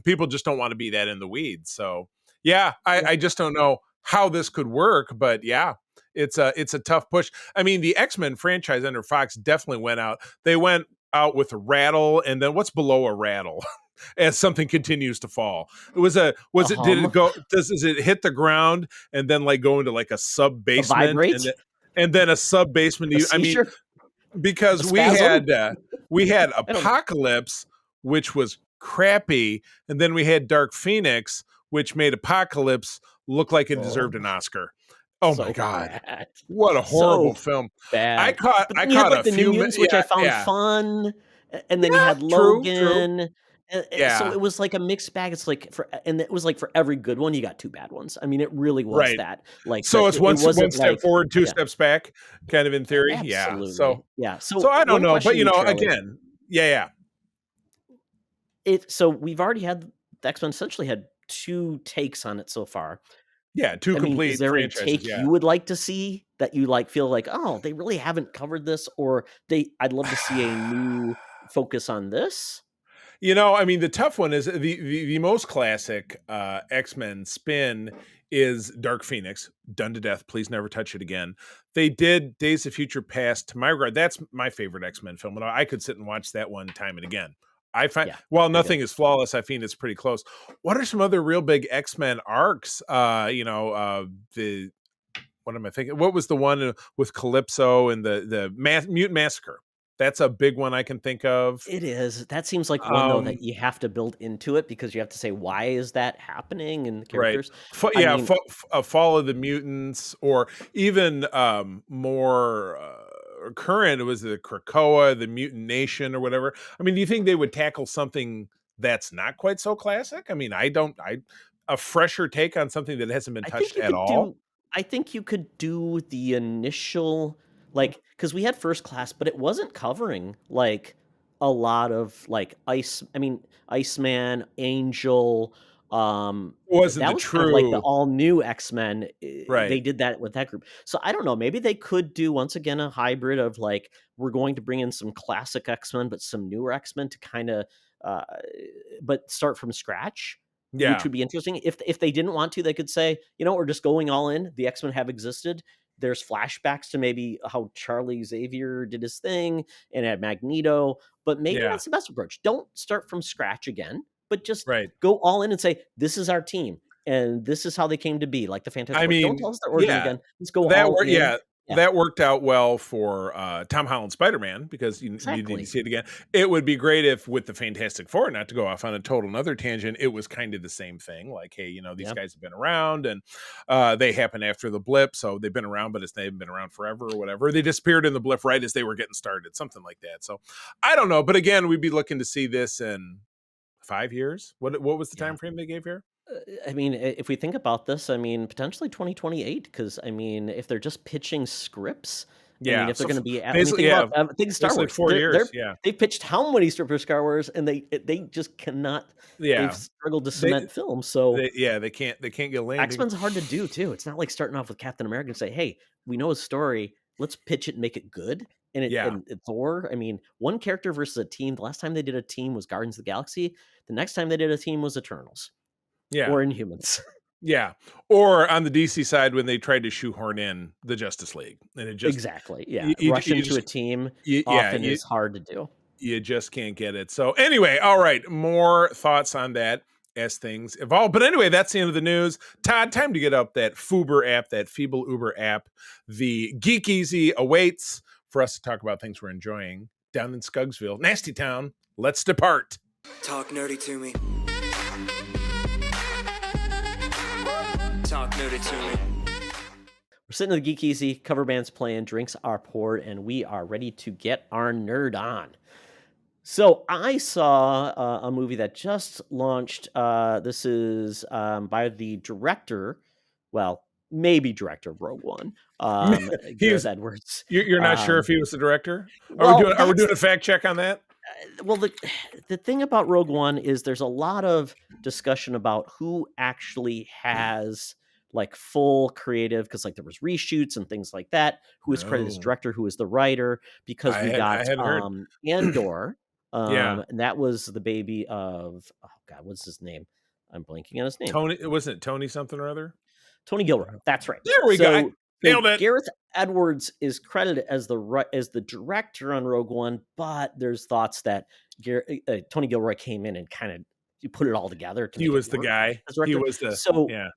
Speaker 3: people just don't want to be that in the weeds. So yeah,
Speaker 2: yeah,
Speaker 3: I just don't know how this could work, but yeah, it's a tough push. I mean, the X-Men franchise under Fox definitely went out. They went out with a rattle, and then what's below a rattle? As something continues to fall.
Speaker 2: a
Speaker 3: Did it
Speaker 2: hum,
Speaker 3: go, does it hit the ground and then like go into like a sub
Speaker 2: a
Speaker 3: basement
Speaker 2: vibrate,
Speaker 3: and then a sub basement?
Speaker 2: a
Speaker 3: I mean,
Speaker 2: seizure,
Speaker 3: because
Speaker 2: a spasm.
Speaker 3: we had
Speaker 2: I don't know.
Speaker 3: Apocalypse, which was crappy, and then we had Dark Phoenix, which made Apocalypse look like it
Speaker 2: Oh,
Speaker 3: deserved an Oscar. Oh my
Speaker 2: so
Speaker 3: god,
Speaker 2: bad,
Speaker 3: what a horrible
Speaker 2: so
Speaker 3: film!
Speaker 2: bad. But
Speaker 3: I
Speaker 2: then you had
Speaker 3: caught
Speaker 2: like
Speaker 3: a
Speaker 2: the New
Speaker 3: few.
Speaker 2: Mutants, which I
Speaker 3: Yeah,
Speaker 2: found
Speaker 3: yeah,
Speaker 2: fun, and then you
Speaker 3: yeah.
Speaker 2: had
Speaker 3: True.
Speaker 2: Logan. So
Speaker 3: Yeah,
Speaker 2: it was like a mixed bag. It's like and it was like for every good one, you got two bad ones. I mean, it really was
Speaker 3: right.
Speaker 2: that. Like
Speaker 3: So it's
Speaker 2: it
Speaker 3: one
Speaker 2: wasn't
Speaker 3: step
Speaker 2: like,
Speaker 3: forward, two
Speaker 2: yeah,
Speaker 3: steps back, kind of in theory. Yeah.
Speaker 2: absolutely, yeah.
Speaker 3: So
Speaker 2: So
Speaker 3: I don't
Speaker 2: one
Speaker 3: know, but
Speaker 2: question to you, Charlie.
Speaker 3: again, yeah.
Speaker 2: So we've already had the X-Men essentially had two takes on it so far.
Speaker 3: Yeah, two
Speaker 2: I mean, is
Speaker 3: complete
Speaker 2: there a
Speaker 3: franchises,
Speaker 2: take
Speaker 3: yeah.
Speaker 2: you would like to see that you like feel like, oh, they really haven't covered this, or I'd love to see a new focus on this?
Speaker 3: I mean, the tough one is the most classic X-Men spin is Dark Phoenix, done to death. Please never touch it again. They did Days of Future Past. To my regard, that's my favorite X-Men film, and I could sit and watch that one time and again. I find
Speaker 2: Yeah,
Speaker 3: while
Speaker 2: very good.
Speaker 3: nothing is flawless, I find it's pretty close. What are some other real big X-Men arcs? The what am I thinking? What was the one with Calypso and the Mutant Massacre? That's a big one I can think of.
Speaker 2: It is. That seems like one though
Speaker 3: Um,
Speaker 2: that you have to build into it because you have to say why is that happening in the
Speaker 3: right.
Speaker 2: characters. I mean,
Speaker 3: Fall of the Mutants, or even more current. It was the Krakoa, the Mutant Nation, or whatever. I mean, do you think they would tackle something that's not quite so classic? I mean, I don't. A fresher take on something that hasn't been
Speaker 2: I think
Speaker 3: touched
Speaker 2: you
Speaker 3: at
Speaker 2: could
Speaker 3: all.
Speaker 2: do I think you could do the initial, like, because we had First Class, but it wasn't covering like a lot of like Iceman, Angel.
Speaker 3: Wasn't
Speaker 2: That
Speaker 3: the
Speaker 2: was kind of like the
Speaker 3: true
Speaker 2: all new X-Men. They
Speaker 3: right?
Speaker 2: did that with that group. So I don't know. Maybe they could do once again a hybrid of like we're going to bring in some classic X-Men, but some newer X-Men to kind of uh but start from scratch, which
Speaker 3: Yeah,
Speaker 2: would be interesting. If they didn't want to, they could say, we're just going all in. The X-Men have existed. There's flashbacks to maybe how Charlie Xavier did his thing and had Magneto, but maybe
Speaker 3: yeah,
Speaker 2: that's the best approach. Don't start from scratch again, but just
Speaker 3: right.
Speaker 2: go all in and say, this is our team and this is how they came to be, like the Fantastic
Speaker 3: I
Speaker 2: Four. Don't
Speaker 3: mean,
Speaker 2: tell us their origin
Speaker 3: yeah,
Speaker 2: again. Let's go
Speaker 3: that
Speaker 2: all
Speaker 3: were
Speaker 2: in.
Speaker 3: yeah.
Speaker 2: Yeah.
Speaker 3: that worked out well for Tom Holland Spider-Man because you need to
Speaker 2: Exactly.
Speaker 3: see it again. It would be great if with the Fantastic Four, not to go off on a total another tangent, it was kind of the same thing. Like, hey, these
Speaker 2: Yeah.
Speaker 3: guys have been around and they happen after the blip, so they've been around, but they haven't been around forever or whatever. They disappeared in the blip right as they were getting started, something like that. So I don't know, but again, we'd be looking to see this in 5 years. What was the
Speaker 2: Yeah.
Speaker 3: time frame they gave here?
Speaker 2: I mean, if we think about this, I mean, potentially 2028, because I mean, if they're just pitching scripts, I mean,
Speaker 3: Yeah,
Speaker 2: if they're
Speaker 3: so
Speaker 2: going to be, I mean,
Speaker 3: basically,
Speaker 2: think
Speaker 3: yeah,
Speaker 2: about Star
Speaker 3: basically
Speaker 2: Wars.
Speaker 3: 4 years. Yeah,
Speaker 2: They've pitched how many scripts for Star Wars, and they just cannot. They've
Speaker 3: yeah.
Speaker 2: struggled to
Speaker 3: They,
Speaker 2: cement films. So
Speaker 3: they can't get a landing.
Speaker 2: X-Men's hard to do too. It's not like starting off with Captain America and say, "Hey, we know a story. Let's pitch it and make it good."
Speaker 3: Yeah,
Speaker 2: And Thor. I mean, one character versus a team. The last time they did a team was Guardians of the Galaxy. The next time they did a team was Eternals
Speaker 3: yeah,
Speaker 2: or Inhumans.
Speaker 3: yeah. Or on the DC side when they tried to shoehorn in the Justice League, and it just
Speaker 2: Exactly. Yeah. Rush
Speaker 3: you
Speaker 2: into
Speaker 3: just
Speaker 2: a team
Speaker 3: yeah
Speaker 2: often is hard to do.
Speaker 3: you just can't get it. So anyway, all right, more thoughts on that as things evolve. But anyway, that's the end of the news. Todd, time to get up that Fuber app, that feeble Uber app. The Geek Easy awaits for us to talk about things we're enjoying down in Scuggsville, Nasty Town. Let's depart.
Speaker 5: Talk nerdy to me. Talk nerdy to me.
Speaker 2: We're sitting in the Geek Easy, cover band's playing, drinks are poured, and we are ready to get our nerd on. So I saw a movie that just launched. This is by the director, well, maybe director of Rogue One, Gareth Edwards.
Speaker 3: You're not sure if he was the director?
Speaker 2: Well,
Speaker 3: Are we doing a fact check on that?
Speaker 2: Well, the thing about Rogue One is there's a lot of discussion about who actually has like full creative, because like there was reshoots and things like that. Who is credited as director? Who is the writer? Because we got Andor,
Speaker 3: Yeah.
Speaker 2: and that was the baby of what's his name? I'm blanking on his name.
Speaker 3: Tony, wasn't it Tony something or other?
Speaker 2: Tony Gilroy. That's right.
Speaker 3: There we go. Nailed it.
Speaker 2: Gareth Edwards is credited as the director on Rogue One, but there's thoughts that Tony Gilroy came in and kind of put it all together.
Speaker 3: He was the guy. He was the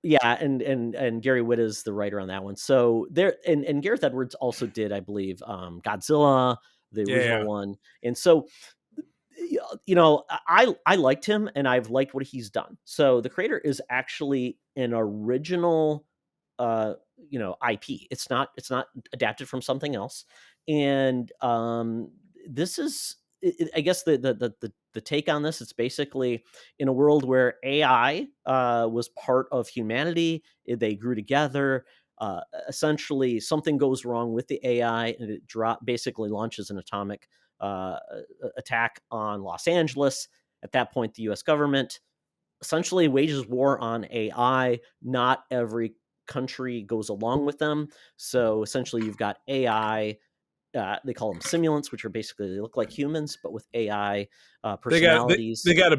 Speaker 2: and Gary Witt is the writer on that one. So there and Gareth Edwards also did, I believe, Godzilla, the original one, and so. I liked him and I've liked what he's done. So the creator is actually an original IP. It's not adapted from something else. And this is I guess the take on this, it's basically in a world where AI was part of humanity, they grew together. Essentially something goes wrong with the AI and it basically launches an atomic attack on Los Angeles. At that point, the US government essentially wages war on AI. Not every country goes along with them. So essentially you've got AI, they call them simulants, which are basically, they look like humans, but with AI personalities.
Speaker 3: They got a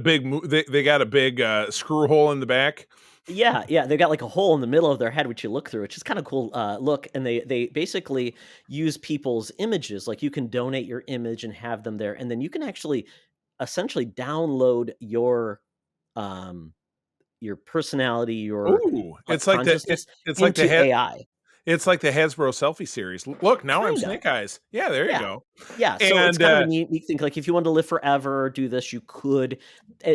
Speaker 3: big screw hole in the back.
Speaker 2: Yeah, they got like a hole in the middle of their head, which you look through, which is kind of cool look. And they basically use people's images. Like you can donate your image and have them there, and then you can actually essentially download your personality, your
Speaker 3: it's like
Speaker 2: consciousness
Speaker 3: it's like
Speaker 2: into AI.
Speaker 3: It's like the Hasbro selfie series. Look, now I'm Snake Eyes. Yeah, there you go.
Speaker 2: Yeah, so it's kind of a neat thing. Like if you wanted to live forever, do this, you could.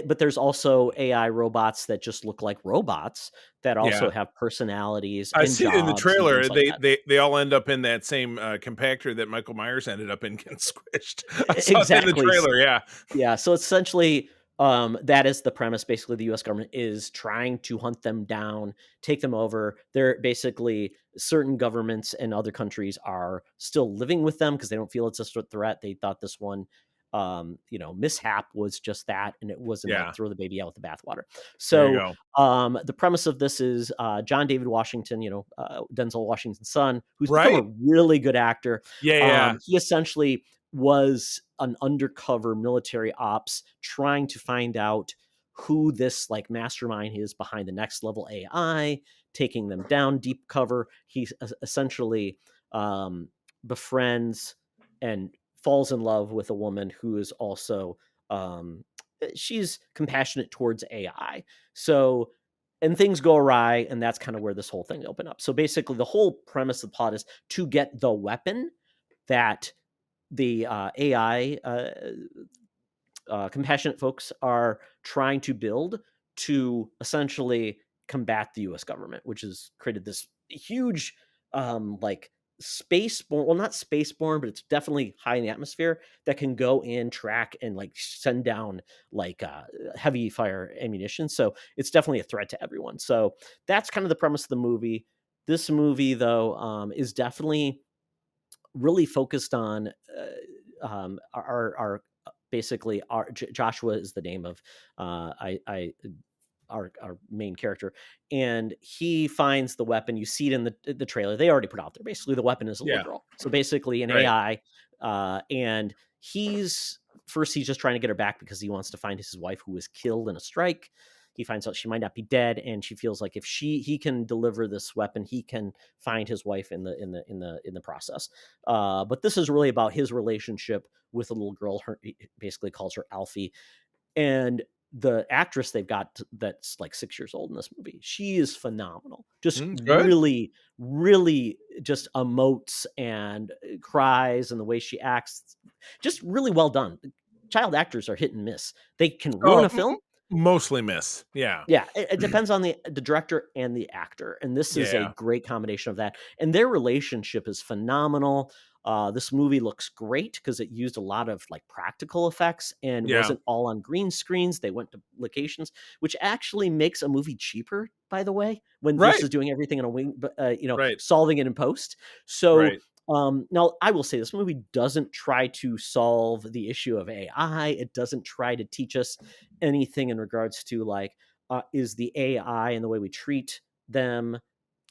Speaker 2: But there's also AI robots that just look like robots that also have personalities.
Speaker 3: I see in the trailer they all end up in that same compactor that Michael Myers ended up in getting squished. I saw it in the trailer.
Speaker 2: Yeah. So essentially, that is the premise. Basically, the U.S. government is trying to hunt them down, take them over. They're basically, certain governments and other countries are still living with them because they don't feel it's a threat. They thought this one, mishap was just that, and it wasn't like throw the baby out with the bathwater. So, the premise of this is John David Washington, Denzel Washington's son, who's become a really good actor. He essentially was an undercover military ops trying to find out who this like mastermind is behind the next level AI, taking them down deep cover. He essentially befriends and falls in love with a woman who is also she's compassionate towards AI. So and things go awry, and that's kind of where this whole thing opened up. So basically, the whole premise of the plot is to get the weapon that the AI compassionate folks are trying to build to essentially combat the U.S. government, which has created this huge, like spaceborne, well, not spaceborne, but it's definitely high in the atmosphere that can go in, track, and like send down like heavy fire ammunition. So it's definitely a threat to everyone. So that's kind of the premise of the movie. This movie, though, is definitely really focused on our basically our Joshua is the name of our main character, and he finds the weapon. You see it in the trailer. They already put out there. Basically, the weapon is a little girl. So basically, an
Speaker 3: Right.
Speaker 2: AI, and he's just trying to get her back because he wants to find his wife who was killed in a strike. He finds out she might not be dead, and she feels like if he can deliver this weapon, he can find his wife in the process. But this is really about his relationship with a little girl. He basically calls her Alfie, and the actress they've got that's like 6 years old in this movie, she is phenomenal. Just
Speaker 3: Good.
Speaker 2: really, really just emotes and cries, and the way she acts, just really well done. Child actors are hit and miss. They can ruin a film.
Speaker 3: Mostly miss. Yeah.
Speaker 2: Yeah, it depends on the director and the actor, and this is a great combination of that. And their relationship is phenomenal. This movie looks great because it used a lot of like practical effects and
Speaker 3: Yeah.
Speaker 2: wasn't all on green screens. They went to locations, which actually makes a movie cheaper, by the way, when
Speaker 3: Right.
Speaker 2: versus doing everything in a wing,
Speaker 3: Right.
Speaker 2: solving it in post. So
Speaker 3: Right.
Speaker 2: now I will say this movie doesn't try to solve the issue of AI. It doesn't try to teach us anything in regards to like, is the AI and the way we treat them,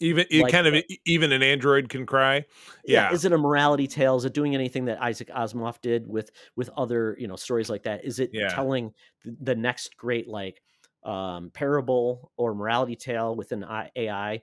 Speaker 3: Even
Speaker 2: like,
Speaker 3: even an android can cry. Yeah.
Speaker 2: is it a morality tale? Is it doing anything that Isaac Asimov did with other, stories like that? Is it
Speaker 3: Yeah.
Speaker 2: telling the next great like parable or morality tale with an AI?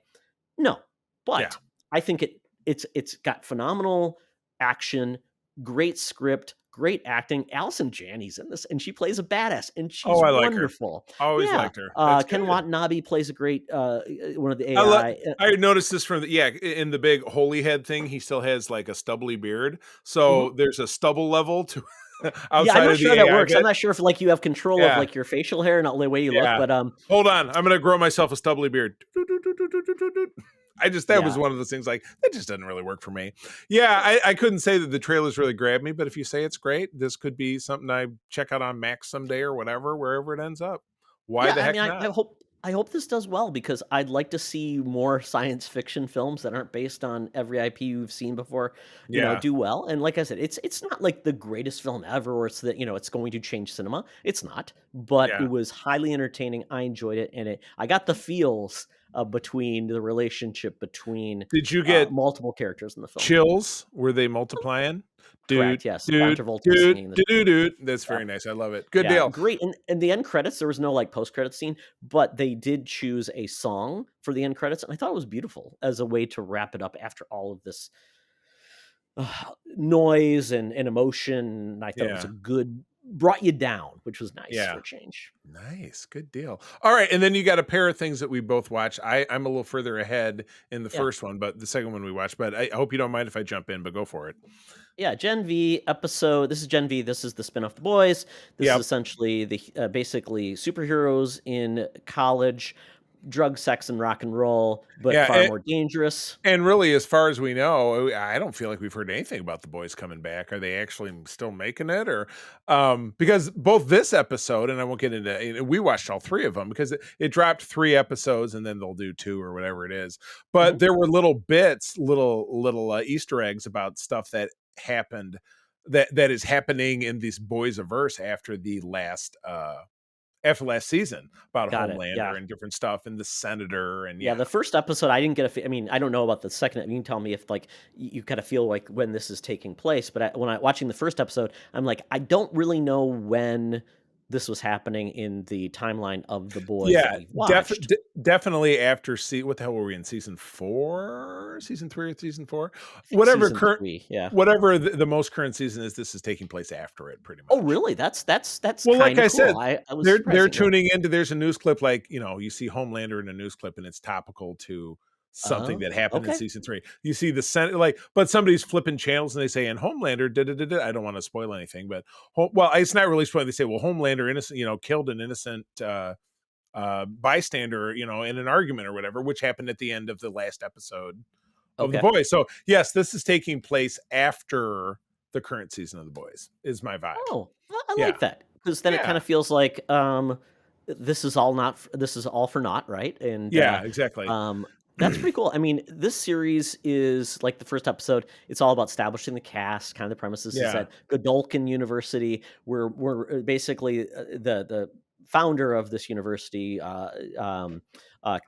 Speaker 2: No, but
Speaker 3: Yeah.
Speaker 2: I think it's got phenomenal action, great script, great acting. Allison Janney's in this, and she plays a badass, and she's
Speaker 3: I like her.
Speaker 2: wonderful.
Speaker 3: Always
Speaker 2: Yeah.
Speaker 3: liked her. That's
Speaker 2: Ken
Speaker 3: good.
Speaker 2: Watanabe plays a great one of the
Speaker 3: I
Speaker 2: AI.
Speaker 3: I noticed this from in the big holy head thing. He still has like a stubbly beard, so there's a stubble level to outside
Speaker 2: Yeah, I'm not
Speaker 3: of
Speaker 2: sure
Speaker 3: the
Speaker 2: that
Speaker 3: AI
Speaker 2: works. I'm
Speaker 3: bit.
Speaker 2: not sure if like you have control of
Speaker 3: Yeah.
Speaker 2: like your facial hair and not the way you look,
Speaker 3: Yeah.
Speaker 2: but
Speaker 3: Hold on, I'm gonna grow myself a stubbly beard. That was
Speaker 2: Yeah.
Speaker 3: one of those things like that just doesn't really work for me. Yeah, I couldn't say that the trailers really grabbed me, but if you say it's great, this could be something I check out on Max someday or whatever, wherever it ends up. Why
Speaker 2: Yeah,
Speaker 3: the
Speaker 2: I
Speaker 3: heck
Speaker 2: mean,
Speaker 3: not?
Speaker 2: I hope this does well because I'd like to see more science fiction films that aren't based on every IP you've seen before,
Speaker 3: Yeah.
Speaker 2: do well. And like I said, it's not like the greatest film ever, or it's that it's going to change cinema. It's not, but
Speaker 3: Yeah.
Speaker 2: it was highly entertaining. I enjoyed it, and I got the feels between the relationship between
Speaker 3: Did you get
Speaker 2: multiple characters in the film.
Speaker 3: chills? Were they multiplying?
Speaker 2: Correct. Yes, John Travolta was singing this.
Speaker 3: Dude. That's very
Speaker 2: Yeah.
Speaker 3: nice. I love it. Good
Speaker 2: Yeah,
Speaker 3: deal.
Speaker 2: great. And the end credits, there was no like post credit scene, but they did choose a song for the end credits, and I thought it was beautiful as a way to wrap it up after all of this noise and emotion. I thought it was a good, brought you down, which was nice for a change.
Speaker 3: Nice. Good deal. All right. And then you got a pair of things that we both watched. I'm a little further ahead in the first one, but the second one we watched. But I hope you don't mind if I jump in, but go for it.
Speaker 2: Yeah, Gen V episode. This is Gen V. This is the spin-off The Boys. This is essentially the basically superheroes in college, drug, sex, and rock and roll, but far more dangerous.
Speaker 3: And really, as far as we know, I don't feel like we've heard anything about the boys coming back. Are they actually still making it, or because both this episode and I won't get into, we watched all three of them because it dropped 3 episodes and then they'll do 2 or whatever it is. But there were little bits, little Easter eggs about stuff that happened that is happening in these boys averse after last season about Homelander and different stuff and the senator and
Speaker 2: the first episode I didn't get I mean, I don't know about the second. You can tell me if like you kind of feel like when this is taking place, but when I watching the first episode, I'm like, I don't really know when this was happening in the timeline of the boys that
Speaker 3: Yeah,
Speaker 2: we watched.
Speaker 3: definitely after what the hell were we in, season 4, season 3, or season 4?
Speaker 2: I think
Speaker 3: Whatever
Speaker 2: season
Speaker 3: current,
Speaker 2: 3, yeah.
Speaker 3: whatever the most current season is, this is taking place after it, pretty
Speaker 2: Oh,
Speaker 3: much.
Speaker 2: really? That's
Speaker 3: Well, like
Speaker 2: kind of
Speaker 3: I
Speaker 2: cool.
Speaker 3: said,
Speaker 2: I was
Speaker 3: they're
Speaker 2: surprising.
Speaker 3: tuning into. There's a news clip, like, you see Homelander in a news clip, and it's topical to something that happened in
Speaker 2: Okay.
Speaker 3: season 3. You see the Senate, but somebody's flipping channels and they say, "And Homelander, da, da, da, da." I don't want to spoil anything, but well, it's not really spoiling. They say, "Well, Homelander innocent, killed an innocent bystander, in an argument or whatever," which happened at the end of the last episode of The
Speaker 2: Okay.
Speaker 3: Boys. So yes, this is taking place after the current season of The Boys. Is my vibe.
Speaker 2: Oh, I
Speaker 3: Yeah.
Speaker 2: like that, because then it
Speaker 3: Yeah.
Speaker 2: kind of feels like this is all for naught, right? And
Speaker 3: Yeah, exactly.
Speaker 2: that's pretty cool. I mean, this series is like the first episode. It's all about establishing the cast. Kind of the premises is
Speaker 3: Yeah.
Speaker 2: that Godolphin University, we're basically the founder of this university,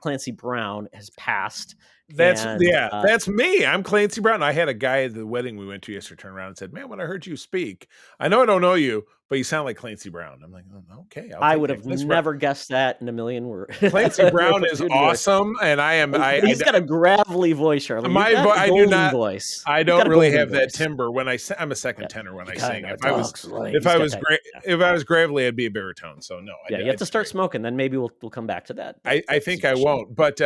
Speaker 2: Clancy Brown, has passed.
Speaker 3: That's
Speaker 2: and,
Speaker 3: that's me. I'm Clancy Brown. I had a guy at the wedding we went to yesterday turn around and said, "Man, when I heard you speak, I know I don't know you, but you sound like Clancy Brown." I'm like, "Oh, okay."
Speaker 2: I would have never guessed that in a million words.
Speaker 3: Clancy Brown is awesome, and I am.
Speaker 2: He's got a gravelly voice, Charlie.
Speaker 3: I do not.
Speaker 2: Voice.
Speaker 3: I don't really have that timbre when I'm a second tenor when I sing. If I was gravelly, I'd be a baritone. So no.
Speaker 2: Yeah, you have to start smoking. Then maybe we'll come back to that.
Speaker 3: I think I won't. But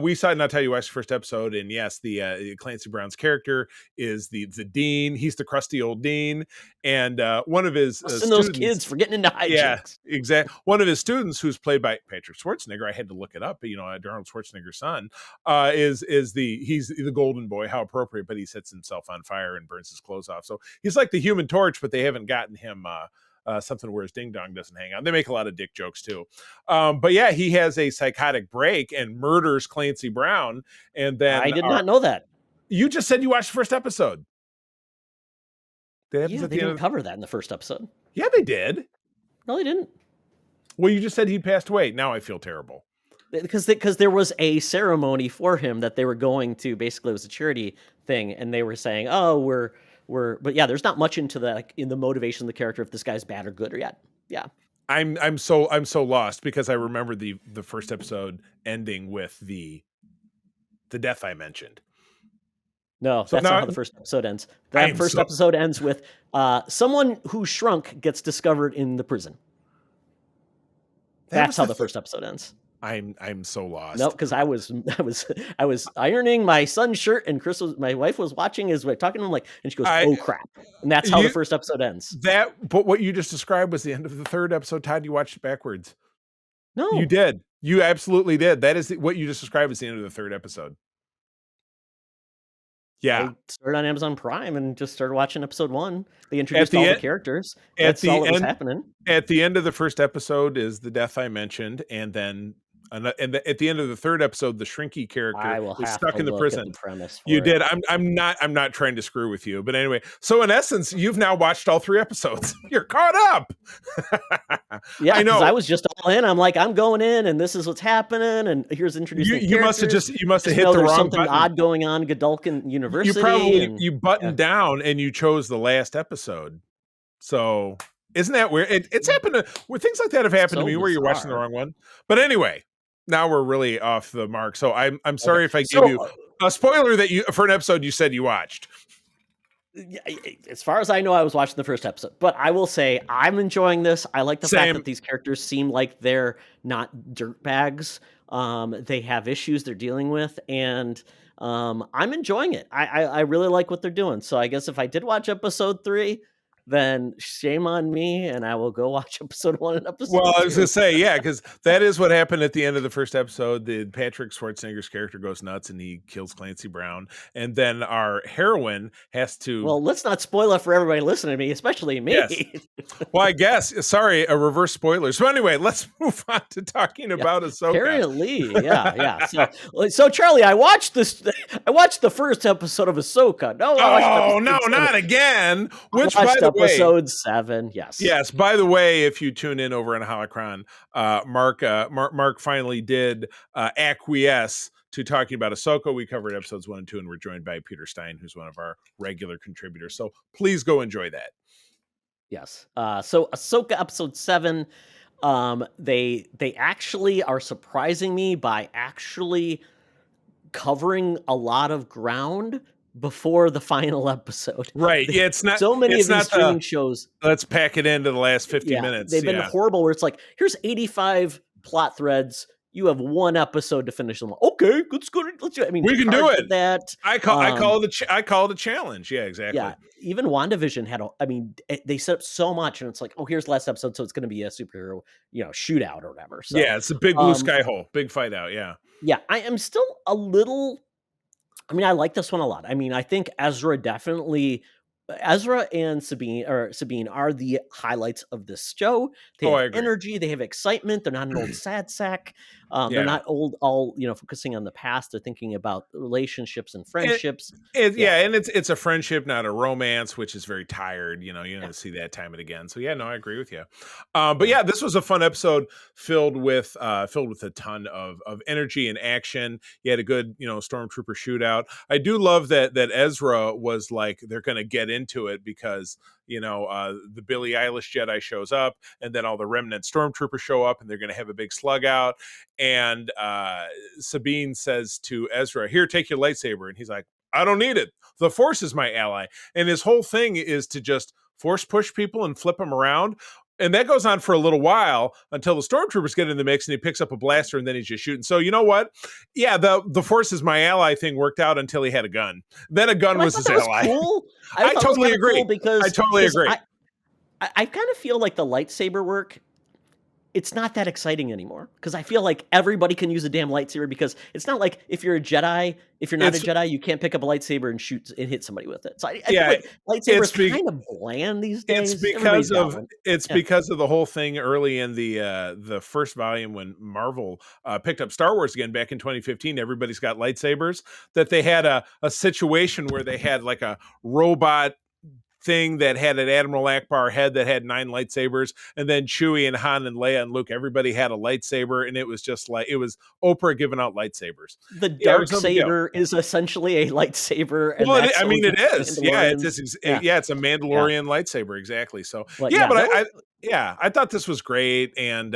Speaker 3: we saw. And I'll tell you, watched the first episode, and yes, the Clancy Brown's character is the dean. He's the crusty old dean, and one of his students,
Speaker 2: those kids for getting into hijinks.
Speaker 3: Yeah, exactly. One of his students, who's played by Patrick Schwarzenegger, I had to look it up. But Arnold Schwarzenegger's son he's the golden boy. How appropriate! But he sets himself on fire and burns his clothes off. So he's like the Human Torch, but they haven't gotten him. Something where his ding dong doesn't hang on. They make a lot of dick jokes too. But yeah, he has a psychotic break and murders Clancy Brown. And then
Speaker 2: I did not know that.
Speaker 3: You just said you watched the first episode.
Speaker 2: They didn't cover that in the first episode.
Speaker 3: Yeah, they did.
Speaker 2: No, they didn't.
Speaker 3: Well, you just said he passed away. Now I feel terrible.
Speaker 2: Because there was a ceremony for him that they were going to. Basically, it was a charity thing, and they were saying, "Oh, but yeah, there's not much into that, like, in the motivation of the character, if this guy's bad or good or yet." Yeah.
Speaker 3: I'm so lost because I remember the first episode ending with the death I mentioned.
Speaker 2: No, that's not how the first episode ends. That first episode ends with someone who shrunk gets discovered in the prison. That's how the first episode ends.
Speaker 3: I'm so lost.
Speaker 2: No, because I was ironing my son's shirt, and my wife was watching as we're talking to him, and she goes, "Oh crap!" And that's how the first episode ends.
Speaker 3: But what you just described was the end of the third episode. Todd, you watched it backwards.
Speaker 2: No,
Speaker 3: you did. You absolutely did. That is what you just described as the end of the third episode. Yeah,
Speaker 2: I started on Amazon Prime and just started watching episode 1. They introduced all the characters. That's all that was happening.
Speaker 3: At the end of the first episode is the death I mentioned, and then at the end of the third episode, the Shrinky character is stuck in the prison. You did. I'm not trying to screw with you, but anyway. So in essence, you've now watched all 3 episodes. You're caught up.
Speaker 2: Yeah, I know. I was just all in. I'm like, I'm going in, and this is what's happening, and here's introducing.
Speaker 3: You must have hit the wrong
Speaker 2: something
Speaker 3: button.
Speaker 2: Odd going on in Godolphin University.
Speaker 3: You probably you buttoned down and you chose the last episode. So isn't that weird? It's happened where things like that have happened to me where you're watching the wrong one. But anyway. Now we're really off the mark. So I'm sorry if I give you a spoiler for an episode you said you watched.
Speaker 2: As far as I know, I was watching the first episode, but I will say I'm enjoying this. I like the fact that these characters seem like they're not dirtbags. They have issues they're dealing with, and I'm enjoying it. I really like what they're doing. So I guess if I did watch episode 3, then shame on me, and I will go watch episode 1 and episode 2.
Speaker 3: Well, I was going to say, yeah, because that is what happened at the end of the first episode. The Patrick Schwarzenegger's character goes nuts, and he kills Clancy Brown. And then our heroine has to...
Speaker 2: Well, let's not spoil it for everybody listening to me, especially me.
Speaker 3: Yes. Well, I guess, sorry, a reverse spoiler. So anyway, let's move on to talking about Ahsoka.
Speaker 2: Apparently, yeah. So Charlie, I watched the first episode of Ahsoka.
Speaker 3: No, not again. Which, by the way,
Speaker 2: episode 7. Yes.
Speaker 3: By the way, if you tune in over on Holocron, Mark finally did acquiesce to talking about Ahsoka. We covered episodes 1 and 2, and we're joined by Peter Stein, who's one of our regular contributors. So please go enjoy that.
Speaker 2: Yes. So Ahsoka episode 7, they actually are surprising me by actually covering a lot of ground before the final episode.
Speaker 3: Right. Yeah,
Speaker 2: So many
Speaker 3: it's
Speaker 2: of these
Speaker 3: not the
Speaker 2: streaming shows,
Speaker 3: let's pack it into the last 50
Speaker 2: yeah,
Speaker 3: minutes.
Speaker 2: they've been
Speaker 3: Yeah.
Speaker 2: horrible where it's like, here's 85 plot threads. You have one episode to finish them. Okay, let's go. Let's do it. I mean,
Speaker 3: We can do
Speaker 2: Picard
Speaker 3: it.
Speaker 2: did that.
Speaker 3: I call it a challenge. Yeah, exactly.
Speaker 2: Yeah, even WandaVision had I mean, they set up so much, and it's like, oh, here's the last episode, so it's going to be a superhero, shootout or whatever. So,
Speaker 3: Yeah, it's a big blue sky hole, big fight out. Yeah.
Speaker 2: yeah, I am still a little. I mean, I like this one a lot. I mean, I think Ezra and Sabine are the highlights of this show. They
Speaker 3: Oh,
Speaker 2: have
Speaker 3: I agree.
Speaker 2: energy, they have excitement. They're not an old sad sack. They're
Speaker 3: Yeah.
Speaker 2: not all focusing on the past. They're thinking about relationships and friendships.
Speaker 3: Yeah, and it's a friendship, not a romance, which is very tired. You're going to see that time and again. So yeah, no, I agree with you. But yeah, this was a fun episode filled with a ton of energy and action. You had a good stormtrooper shootout. I do love that Ezra was like they're going to get into it because the Billie Eilish Jedi shows up, and then all the remnant stormtroopers show up, and they're going to have a big slug out. And Sabine says to Ezra, "Here, take your lightsaber," and he's like, "I don't need it. The Force is my ally." And his whole thing is to just force push people and flip them around. And that goes on for a little while until the stormtroopers get in the mix and he picks up a blaster and then he's just shooting. So you know what? Yeah, the Force is my ally thing worked out until he had a gun. Then a gun was his ally.
Speaker 2: Cool.
Speaker 3: I totally agree.
Speaker 2: Cool because
Speaker 3: I totally agree.
Speaker 2: I kind of feel like the lightsaber work, it's not that exciting anymore because I feel like everybody can use a damn lightsaber because it's not like if you're not a Jedi, you can't pick up a lightsaber and shoot and hit somebody with it. So I feel like lightsabers kind of bland these days.
Speaker 3: It's because of the whole thing early in the first volume when Marvel picked up Star Wars again back in 2015. Everybody's got lightsabers. That they had a situation where they had like a robot thing that had an Admiral Akbar head that had 9 lightsabers, and then Chewie and Han and Leia and Luke, everybody had a lightsaber, and it was just like it was Oprah giving out lightsabers.
Speaker 2: The dark saber is essentially a lightsaber. And
Speaker 3: well, it is. Yeah, it's a Mandalorian lightsaber, exactly. So I thought this was great, and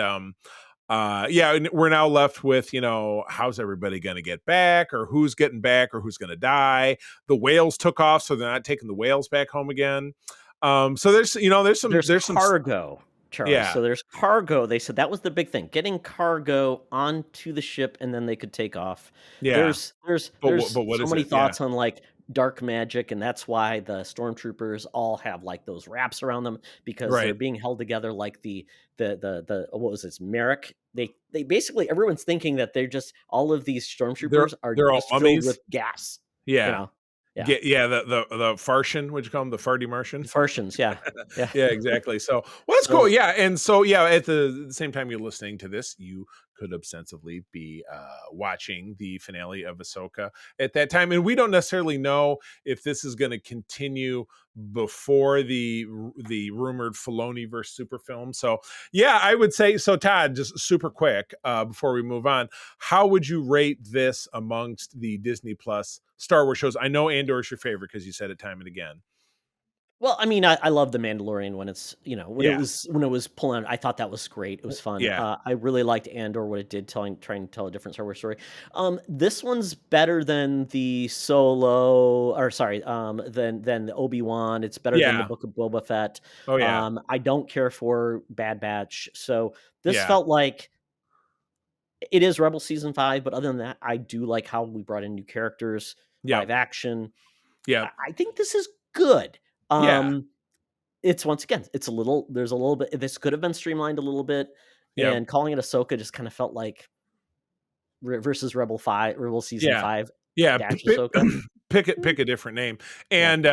Speaker 3: and we're now left with how's everybody going to get back, or who's getting back, or who's going to die. The whales took off, so they're not taking the whales back home again. So there's some
Speaker 2: cargo, Charles.
Speaker 3: Yeah.
Speaker 2: So there's cargo. They said that was the big thing, getting cargo onto the ship, and then they could take off.
Speaker 3: Yeah.
Speaker 2: There's so many thoughts on like dark magic, and that's why the stormtroopers all have like those wraps around them because they're being held together like the what was this, Merrick? They basically, everyone's thinking that they're just all of these stormtroopers are just filled with gas.
Speaker 3: Yeah. The Fartian, would you call them, the Farty Martian?
Speaker 2: Fartians, yeah.
Speaker 3: Yeah, exactly. So, well, that's cool. Yeah, and so at the same time you're listening to this, you could ostensibly be watching the finale of Ahsoka at that time, and we don't necessarily know if this is going to continue before the rumored Filoni versus Super film. So, yeah, I would say so. Todd, just super quick before we move on, how would you rate this amongst the Disney Plus Star Wars shows? I know Andor is your favorite because you said it time and again.
Speaker 2: Well, I mean, I love the Mandalorian when it's when it was pulling. I thought that was great. It was fun.
Speaker 3: Yeah.
Speaker 2: I really liked Andor, what it did, trying to tell a different Star Wars story. This one's better than the than the Obi-Wan. It's better than the Book of Boba Fett.
Speaker 3: Oh yeah.
Speaker 2: I don't care for Bad Batch, so this felt like it is Rebel season 5. But other than that, I do like how we brought in new characters, live action.
Speaker 3: Yeah,
Speaker 2: I think this is good. It's once again, there's a little bit. This could have been streamlined a little bit, and calling it Ahsoka just kind of felt like versus Rebel season 5.
Speaker 3: Yeah,
Speaker 2: Ahsoka.
Speaker 3: pick a different name. And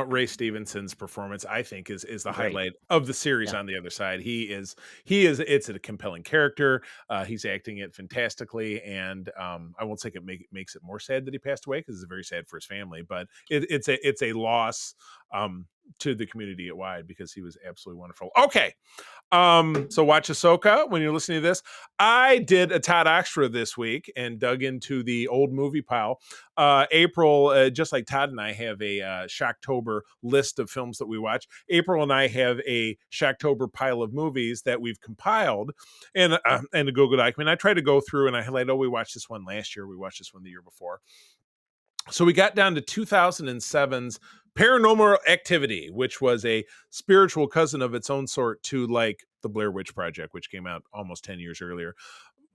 Speaker 3: Ray Stevenson's performance, I think, is the highlight of the series. On the other side, it's a compelling character. He's acting it fantastically, and I won't say it makes it more sad that he passed away, because it's very sad for his family, but it's a loss to the community at wide, because he was absolutely wonderful. Okay, So watch Ahsoka when you're listening to this. I did a Todd Extra this week and dug into the old movie pile. April, just like Todd and I have a Shocktober list of films that we watch. April and I have a Shocktober pile of movies that we've compiled and a Google document. I try to go through and I highlight, we watched this one last year. We watched this one the year before. So we got down to 2007's Paranormal Activity, which was a spiritual cousin of its own sort to like the Blair Witch Project, which came out almost 10 years earlier.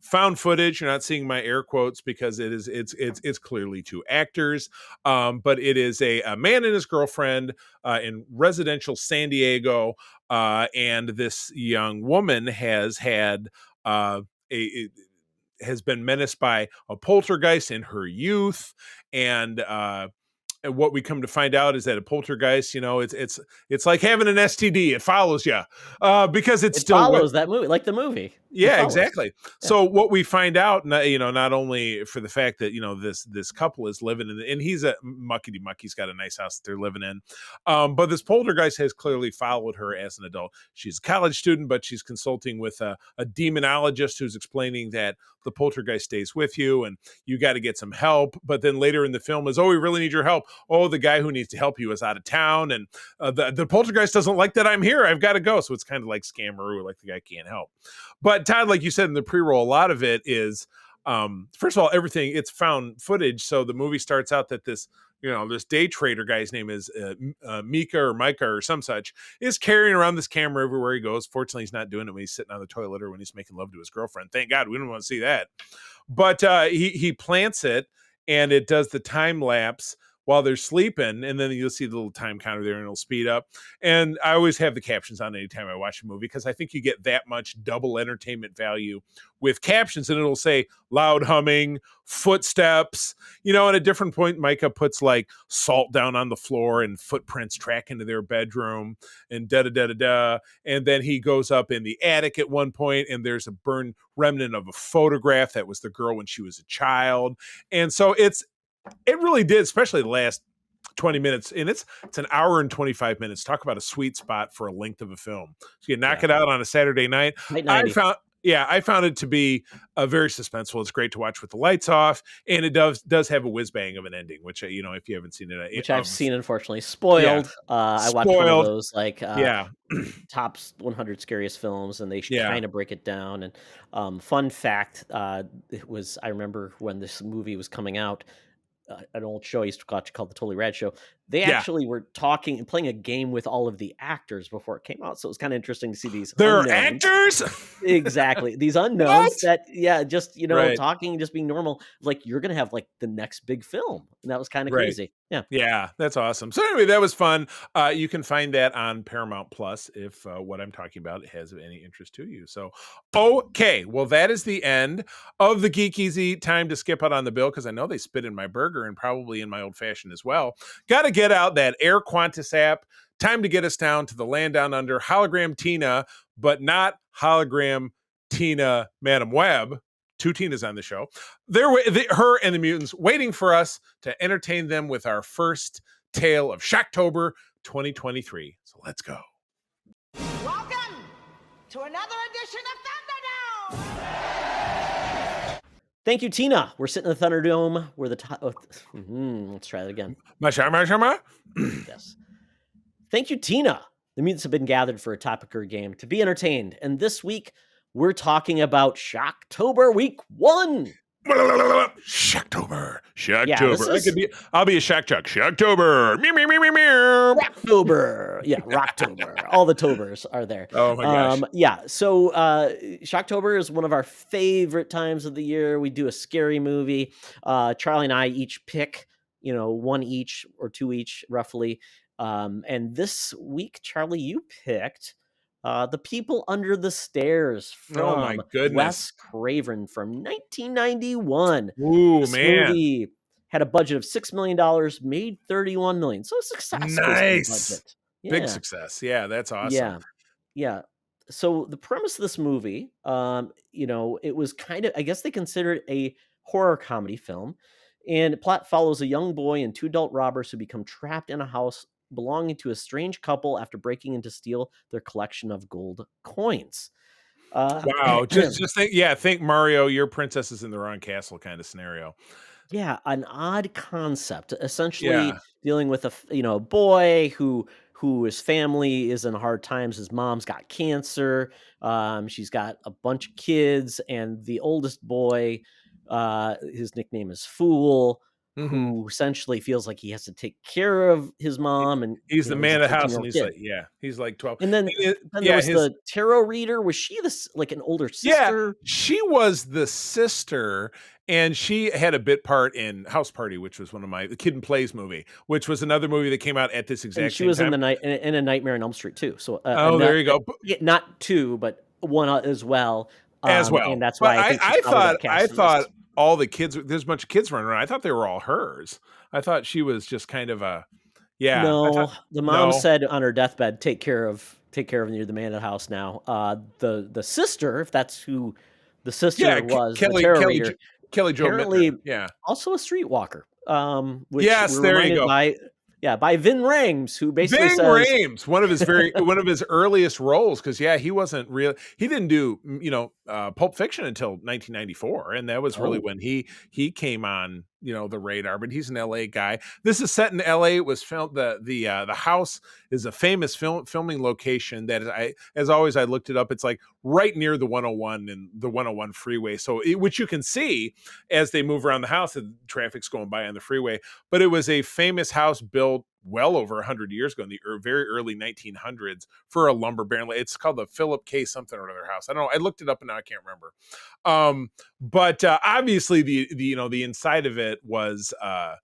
Speaker 3: Found footage. You're not seeing my air quotes because it's clearly two actors, but it is a man and his girlfriend in residential San Diego, and this young woman has had has been menaced by a poltergeist in her youth, and what we come to find out is that a poltergeist, it's like having an STD. It follows you because it still
Speaker 2: follows that movie, like the movie.
Speaker 3: Yeah, exactly. Yeah. So what we find out, not only for the fact that this couple is living in, and he's a muckety muck, he's got a nice house that they're living in, but this poltergeist has clearly followed her as an adult. She's a college student, but she's consulting with a demonologist who's explaining that the poltergeist stays with you, and you got to get some help. But then later in the film is, we really need your help. Oh, the guy who needs to help you is out of town, and the poltergeist doesn't like that I'm here. I've got to go. So it's kind of like Scammeroo, like the guy can't help. But Todd, like you said in the pre-roll, a lot of it is, first of all, everything, it's found footage. So the movie starts out that this day trader guy's name is Micah or some such, is carrying around this camera everywhere he goes. Fortunately, he's not doing it when he's sitting on the toilet or when he's making love to his girlfriend. Thank God, we don't want to see that. But he plants it, and it does the time lapse while they're sleeping, and then you'll see the little time counter there and it'll speed up. And I always have the captions on anytime I watch a movie because I think you get that much double entertainment value with captions, and it'll say loud humming, footsteps, at a different point Micah puts like salt down on the floor and footprints track into their bedroom and da-da-da-da-da. And then he goes up in the attic at one point and there's a burned remnant of a photograph that was the girl when she was a child. And so it really did, especially the last 20 minutes. And it's an hour and 25 minutes. Talk about a sweet spot for a length of a film. So you knock it out on a Saturday night. I found it to be very suspenseful. It's great to watch with the lights off. And it does have a whiz bang of an ending, which, if you haven't seen it.
Speaker 2: Which I've seen, unfortunately. Spoiled. Yeah. I watched one of those, top 100 scariest films, and they kind of break it down. And fun fact, I remember when this movie was coming out, an old show I used to watch called The Totally Rad Show. They actually were talking and playing a game with all of the actors before it came out. So it was kind of interesting to see these.
Speaker 3: They're actors?
Speaker 2: Exactly. These unknowns that, just, talking, just being normal. Like, you're going to have like the next big film. And that was kind of crazy. Yeah.
Speaker 3: Yeah. That's awesome. So anyway, that was fun. You can find that on Paramount Plus if what I'm talking about has any interest to you. So, okay. Well, that is the end of the Geek Easy. Time to skip out on the bill because I know they spit in my burger and probably in my old fashioned as well. Got to get out that Air Qantas app. Time to get us down to the land down under. Hologram Tina, but not hologram Tina Madam Webb. Two Tinas on the show. Her and the mutants waiting for us to entertain them with our first tale of Shocktober 2023. So let's go.
Speaker 6: Welcome to another edition of Thunderdome.
Speaker 2: Thank you, Tina. We're sitting in the Thunderdome. We're the let's try that again. Yes. Thank you, Tina. The mutants have been gathered for a topic or game to be entertained. And this week, we're talking about Shocktober Week 1.
Speaker 3: Shocktober. I'll be a shock chuck. Shocktober.
Speaker 2: Rocktober. Yeah, Rocktober. All the Tobers are there.
Speaker 3: Oh my gosh.
Speaker 2: So Shocktober is one of our favorite times of the year. We do a scary movie. Charlie and I each pick, one each or two each, roughly. And this week, Charlie, you picked The People Under the Stairs from Wes Craven from 1991.
Speaker 3: Ooh,
Speaker 2: this
Speaker 3: man.
Speaker 2: Movie had a budget of $6 million, made $31 million. So success.
Speaker 3: Nice.
Speaker 2: Budget. Yeah.
Speaker 3: Big success. Yeah, that's awesome.
Speaker 2: Yeah. So the premise of this movie, it was kind of, I guess they considered a horror comedy film. And the plot follows a young boy and two adult robbers who become trapped in a house belonging to a strange couple after breaking in to steal their collection of gold coins.
Speaker 3: Wow. Just think Mario, your princess is in the wrong castle kind of scenario.
Speaker 2: Yeah, an odd concept. Essentially
Speaker 3: Yeah.
Speaker 2: dealing with a boy who his family is in hard times. His mom's got cancer. She's got a bunch of kids, and the oldest boy, his nickname is Fool,
Speaker 3: Mhm.
Speaker 2: who essentially feels like he has to take care of his mom, and
Speaker 3: He's the
Speaker 2: he's a
Speaker 3: man of the house, and
Speaker 2: 13-year-old
Speaker 3: he's
Speaker 2: kid.
Speaker 3: like, he's like 12.
Speaker 2: And then
Speaker 3: And
Speaker 2: then there
Speaker 3: yeah,
Speaker 2: was
Speaker 3: his
Speaker 2: the tarot reader. Was she like an older
Speaker 3: yeah,
Speaker 2: sister?
Speaker 3: she was the sister, and she had a bit part in House Party, which was one of the Kid and Plays movie, which was another movie that came out at this
Speaker 2: And
Speaker 3: exact
Speaker 2: she
Speaker 3: same
Speaker 2: was in
Speaker 3: time.
Speaker 2: in a Nightmare on Elm Street too. So
Speaker 3: Oh, there you go.
Speaker 2: not two, but one as well.
Speaker 3: As well.
Speaker 2: And that's
Speaker 3: But
Speaker 2: why I think she's
Speaker 3: I
Speaker 2: probably got
Speaker 3: thought
Speaker 2: cast in this.
Speaker 3: all the kids, there's a bunch of kids running around. I thought they were all hers. I thought she was just kind of a I thought
Speaker 2: No, the mom
Speaker 3: no.
Speaker 2: said on her deathbed, "Take care of him. You're the man of the house now." The sister, if that's who the sister
Speaker 3: Yeah,
Speaker 2: was, the
Speaker 3: Kelly
Speaker 2: tarot
Speaker 3: Kelly
Speaker 2: reader,
Speaker 3: Kelly Jo
Speaker 2: apparently
Speaker 3: Mittner. Yeah.
Speaker 2: also a streetwalker. Which
Speaker 3: Yes,
Speaker 2: we're
Speaker 3: there you
Speaker 2: reminded
Speaker 3: go.
Speaker 2: by Vin Rames, who basically
Speaker 3: Ving
Speaker 2: says,
Speaker 3: Rhames, one of his earliest roles, because he wasn't real. He didn't do Pulp Fiction until 1994, and that was really
Speaker 2: "Oh,
Speaker 3: when he came on the radar. But he's an L.A. guy. This is set in L.A. It was filmed. The house is a famous filming location that as always I looked it up. It's like right near the 101 and the 101 freeway. So which you can see as they move around the house, the traffic's going by on the freeway. But it was a famous house built well over 100 years ago in the very early 1900s for a lumber baron. It's called the Philip K. something or other house. I don't know. I looked it up and now I can't remember. But obviously the inside of it was a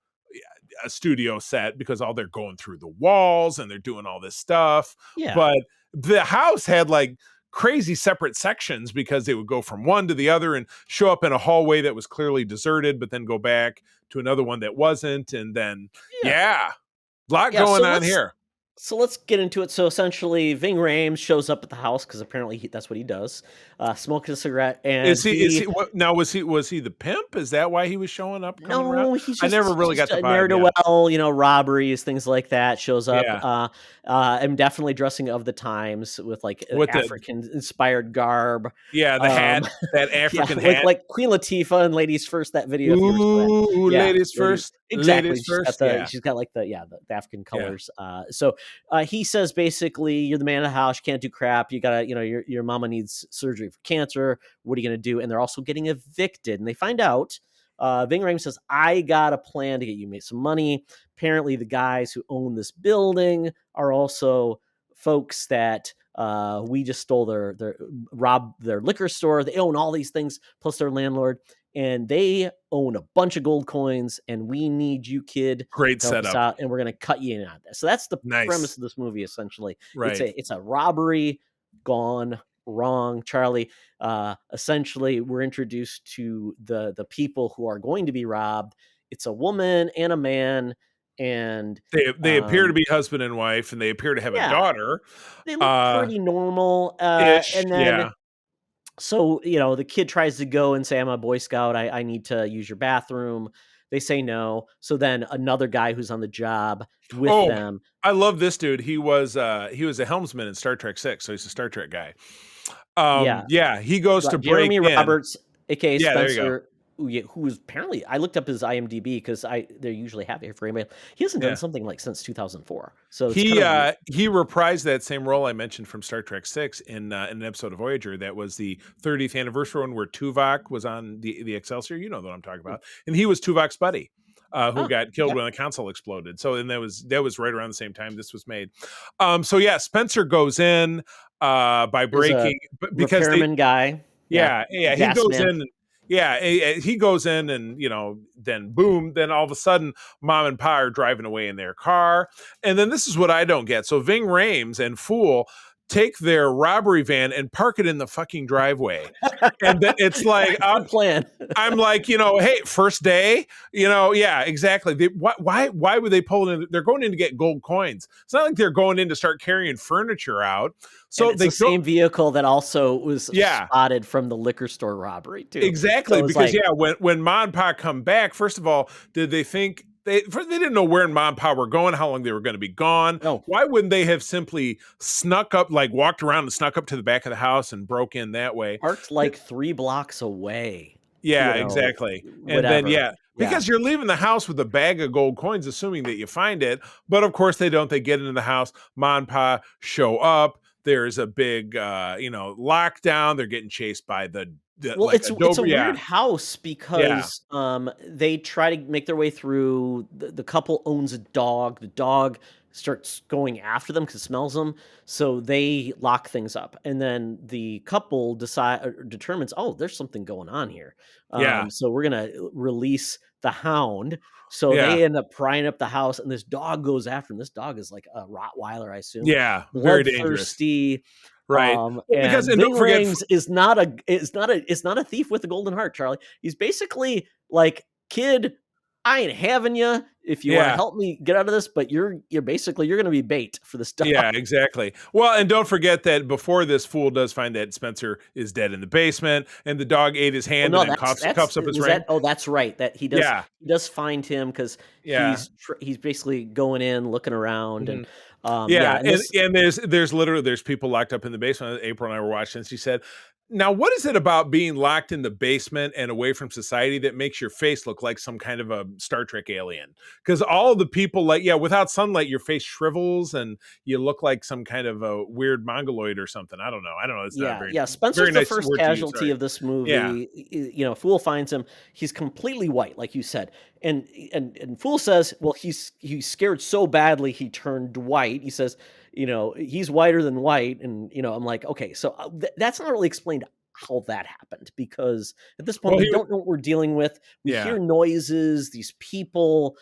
Speaker 3: studio set, because they're going through the walls and they're doing all this stuff.
Speaker 2: yeah,
Speaker 3: But the house had like crazy separate sections, because they would go from one to the other and show up in a hallway that was clearly deserted, but then go back to another one that wasn't. And then,
Speaker 2: yeah."
Speaker 3: a lot
Speaker 2: Yeah,
Speaker 3: going on here.
Speaker 2: So let's get into it. So essentially, Ving Rhames shows up at the house because apparently that's what he does. Smoking a cigarette, and
Speaker 3: Is he what now? Was he the pimp? Is that why he was showing up? Coming
Speaker 2: no,
Speaker 3: around?
Speaker 2: he's
Speaker 3: I
Speaker 2: just
Speaker 3: never really got the
Speaker 2: a
Speaker 3: vibe.
Speaker 2: ne'er do well, robberies, things like that. Shows up.
Speaker 3: Yeah.
Speaker 2: I'm definitely dressing of the times with like
Speaker 3: With the
Speaker 2: African inspired garb.
Speaker 3: the hat, that African hat.
Speaker 2: Like Queen Latifah and Ladies First. That video. If you were
Speaker 3: Ooh,
Speaker 2: yeah,
Speaker 3: ladies first.
Speaker 2: Exactly.
Speaker 3: Ladies first.
Speaker 2: She's got like the African colors. So he says basically, you're the man of the house. You can't do crap. You gotta, your mama needs surgery for cancer. What are you gonna do? And they're also getting evicted. And they find out. Ving Rhames says, "I got a plan to get you some money." Apparently, the guys who own this building are also folks that we just stole robbed their liquor store. They own all these things plus their landlord. And they own a bunch of gold coins, and we need you, kid,
Speaker 3: Great
Speaker 2: to help us
Speaker 3: setup.
Speaker 2: out, and we're going to cut you in on this. So that's the
Speaker 3: Nice.
Speaker 2: premise of this movie, essentially.
Speaker 3: Right.
Speaker 2: It's a robbery gone wrong, Charlie. Essentially, we're introduced to the people who are going to be robbed. It's a woman and a man, and
Speaker 3: They appear to be husband and wife, and they appear to have a daughter.
Speaker 2: they look pretty normal.
Speaker 3: Ish,
Speaker 2: And then so, the kid tries to go and say, "I'm a Boy Scout. I need to use your bathroom." They say no. So then another guy who's on the job with them.
Speaker 3: I love this dude. He was a helmsman in Star Trek 6, so he's a Star Trek guy. He goes to break
Speaker 2: Jeremy
Speaker 3: in.
Speaker 2: Roberts, aka
Speaker 3: Yeah, there you go.
Speaker 2: Spencer, who's apparently, I looked up his IMDb because they usually have it for email. He hasn't done something like since 2004. So it's
Speaker 3: he
Speaker 2: kind of
Speaker 3: reprised that same role I mentioned from Star Trek 6 in an episode of Voyager. That was the 30th anniversary one where Tuvok was on the Excelsior. You know what I'm talking about. And he was Tuvok's buddy. Who got killed when the console exploded. So, and that was right around the same time this was made. Spencer goes in by breaking because
Speaker 2: repairman guy.
Speaker 3: He goes in. He goes in, and then boom, then all of a sudden mom and pa are driving away in their car. And then this is what I don't get. So Ving Rhames and Fool take their robbery van and park it in the fucking driveway. And then it's like,
Speaker 2: good plan.
Speaker 3: I'm like, hey, first day, exactly. Why would they pull in? They're going in to get gold coins. It's not like they're going in to start carrying furniture out. So
Speaker 2: it's the same vehicle that also was spotted from the liquor store robbery too.
Speaker 3: Exactly.
Speaker 2: So
Speaker 3: because when Ma and Pa come back, first of all, did they think they didn't know where Mom and Pop were going, how long they were going to be gone.
Speaker 2: No.
Speaker 3: Why wouldn't they have simply snuck up, like walked around and snuck up to the back of the house and broke in that way?
Speaker 2: Parked like 3 blocks away.
Speaker 3: Yeah,
Speaker 2: you know,
Speaker 3: exactly. And
Speaker 2: whatever.
Speaker 3: then, because you're leaving the house with a bag of gold coins, assuming that you find it. But of course they don't. They get into the house. Mom and Pa show up. There's a big, lockdown. They're getting chased by the
Speaker 2: Well,
Speaker 3: like
Speaker 2: it's a weird house because
Speaker 3: Yeah.
Speaker 2: they try to make their way through. The couple owns a dog. The dog starts going after them because it smells them. So they lock things up, and then the couple determines, oh, there's something going on here.
Speaker 3: Yeah.
Speaker 2: So we're gonna release the hound. So
Speaker 3: Yeah.
Speaker 2: they end up prying up the house, and this dog goes after him. This dog is like a Rottweiler, I assume.
Speaker 3: Yeah, very dangerous.
Speaker 2: Bloodthirsty.
Speaker 3: Right.
Speaker 2: Because
Speaker 3: and
Speaker 2: Ving
Speaker 3: don't forget,
Speaker 2: Rhames is not a thief with a golden heart, Charlie. He's basically like, kid, I ain't having you if you want to help me get out of this, but you're basically going to be bait for this dog.
Speaker 3: Yeah, exactly. Well, and don't forget that before this fool does find that Spencer is dead in the basement, and the dog ate his hand and then cuffs up his ring.
Speaker 2: That's right. That he does. Yeah. He does find him because he's basically going in, looking around, and
Speaker 3: there's people locked up in the basement. April and I were watching, and she said, now, what is it about being locked in the basement and away from society that makes your face look like some kind of a Star Trek alien? Because all the people, without sunlight, your face shrivels and you look like some kind of a weird mongoloid or something. I don't know. It's not very
Speaker 2: Spencer's
Speaker 3: very
Speaker 2: the first casualty of this movie. Yeah. Fool finds him. He's completely white, like you said. And Fool says, well, he's scared so badly he turned white. He says, he's whiter than white. And, I'm like, okay, so that's not really explained how that happened, because at this point, we don't know what we're dealing with. We hear noises, these people,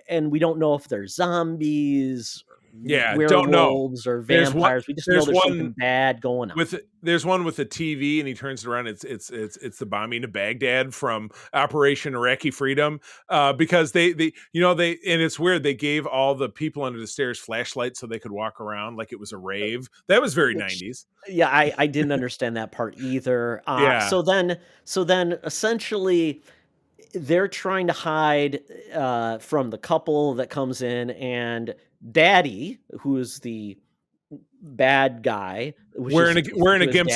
Speaker 2: and we don't know if they're zombies, werewolves, or vampires. We just know there's something bad going on.
Speaker 3: There's one with a TV, and he turns it around. It's the bombing of Baghdad from Operation Iraqi Freedom, because they and it's weird. They gave all the people under the stairs flashlights so they could walk around like it was a rave. That was very 90s.
Speaker 2: Yeah, I didn't understand that part either. So then essentially, they're trying to hide from the couple that comes in, and Daddy, who is the bad guy,
Speaker 3: wearing a gimp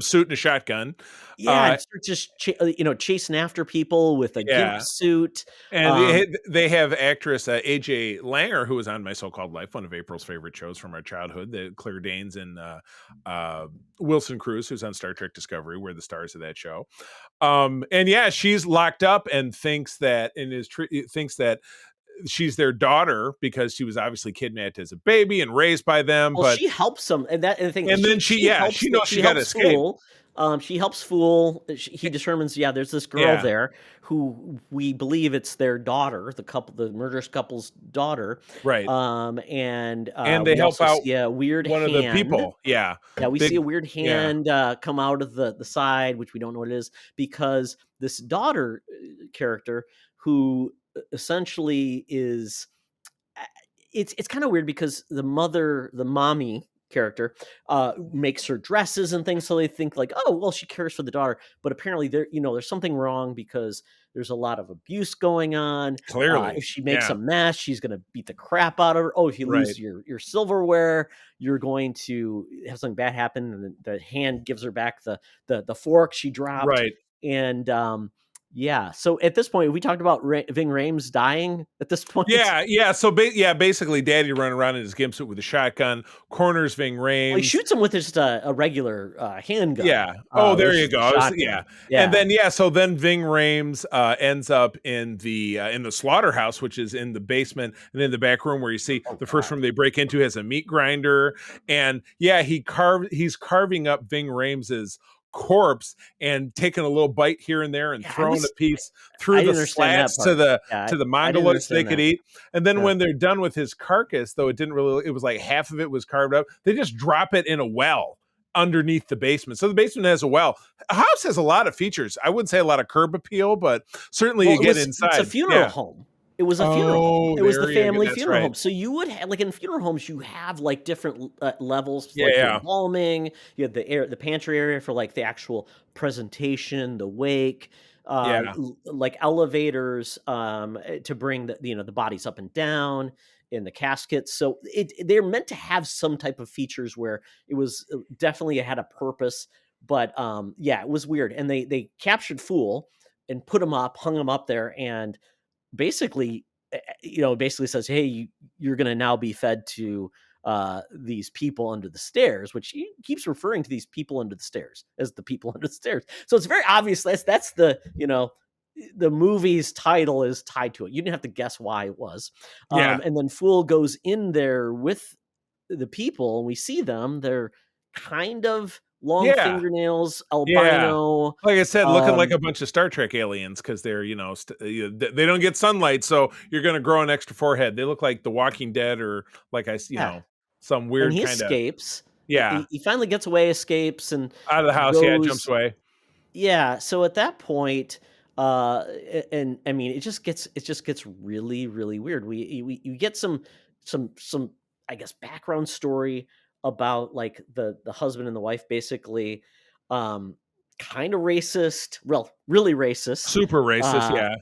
Speaker 3: suit and a shotgun.
Speaker 2: Yeah, just chasing after people with a gimp suit.
Speaker 3: And they have actress AJ Langer, who was on My So-Called Life, one of April's favorite shows from our childhood. The Claire Danes and Wilson Cruz, who's on Star Trek Discovery, were the stars of that show. She's locked up and thinks that she's their daughter because she was obviously kidnapped as a baby and raised by them.
Speaker 2: Well,
Speaker 3: but
Speaker 2: she helps them, and then
Speaker 3: she knows she got to escape.
Speaker 2: She helps Fool. He determines, there's this girl there who we believe it's their daughter, the murderous couple's daughter,
Speaker 3: right?
Speaker 2: And
Speaker 3: they help out.
Speaker 2: Weird
Speaker 3: one
Speaker 2: hand.
Speaker 3: of the people. Yeah,
Speaker 2: we see a weird hand come out of the side, which we don't know what it is, because this daughter character who essentially is, it's kind of weird because the mommy character makes her dresses and things, so they think like, oh well, she cares for the daughter, but apparently there's something wrong because there's a lot of abuse going on.
Speaker 3: Clearly,
Speaker 2: if she makes a mess, she's gonna beat the crap out of her. Oh, if you lose your silverware, you're going to have something bad happen, and the hand gives her back the fork she dropped,
Speaker 3: right?
Speaker 2: And so at this point, we talked about Ving Rhames dying at this point.
Speaker 3: So basically, Daddy running around in his gimp suit with a shotgun, corners Ving Rhames.
Speaker 2: Well, he shoots him with just a regular handgun.
Speaker 3: Yeah. There you go. And then so then Ving Rhames ends up in the slaughterhouse, which is in the basement, and in the back room where you see the first room they break into has a meat grinder, and he's carving up Ving Rhames's corpse and taking a little bite here and there and throwing a piece through the slats to the mongoloids they could eat. And then when they're done with his carcass, though it was like half of it was carved up, they just drop it in a well underneath the basement. So the basement has a well. A house has a lot of features. I wouldn't say a lot of curb appeal, but certainly you get inside.
Speaker 2: It's a funeral home. It was a funeral home.
Speaker 3: Oh,
Speaker 2: It was the
Speaker 3: there you go.
Speaker 2: family
Speaker 3: That's
Speaker 2: funeral
Speaker 3: right.
Speaker 2: home. So you would have, like in funeral homes, you have like different levels,
Speaker 3: Yeah,
Speaker 2: like your
Speaker 3: yeah.
Speaker 2: embalming. You had the pantry area for like the actual presentation, the wake,
Speaker 3: Yeah.
Speaker 2: like elevators to bring the bodies up and down in the caskets. So they're meant to have some type of features where it was definitely it had a purpose. But yeah, it was weird, and they captured Fool and put him up, hung him up there, and basically, basically says, "Hey, you're going to now be fed to these people under the stairs," which he keeps referring to these people under the stairs as the people under the stairs. So it's very obvious that's the movie's title is tied to it. You didn't have to guess why it was.
Speaker 3: Yeah.
Speaker 2: And then Fool goes in there with the people, and we see them. They're kind of long
Speaker 3: Yeah.
Speaker 2: fingernails,
Speaker 3: Yeah.
Speaker 2: albino.
Speaker 3: Like I said, looking like a bunch of Star Trek aliens because they're, they don't get sunlight, so you're going to grow an extra forehead. They look like The Walking Dead or like some
Speaker 2: And
Speaker 3: weird
Speaker 2: he
Speaker 3: kind of
Speaker 2: escapes.
Speaker 3: yeah
Speaker 2: He finally gets away, escapes, and
Speaker 3: out of the house. Yeah, jumps away.
Speaker 2: Yeah. So at that point, and I mean, it just gets really, really weird. You get some I guess background story about like the husband and the wife, basically, kind of racist. Well, really racist.
Speaker 3: Super racist. Yeah.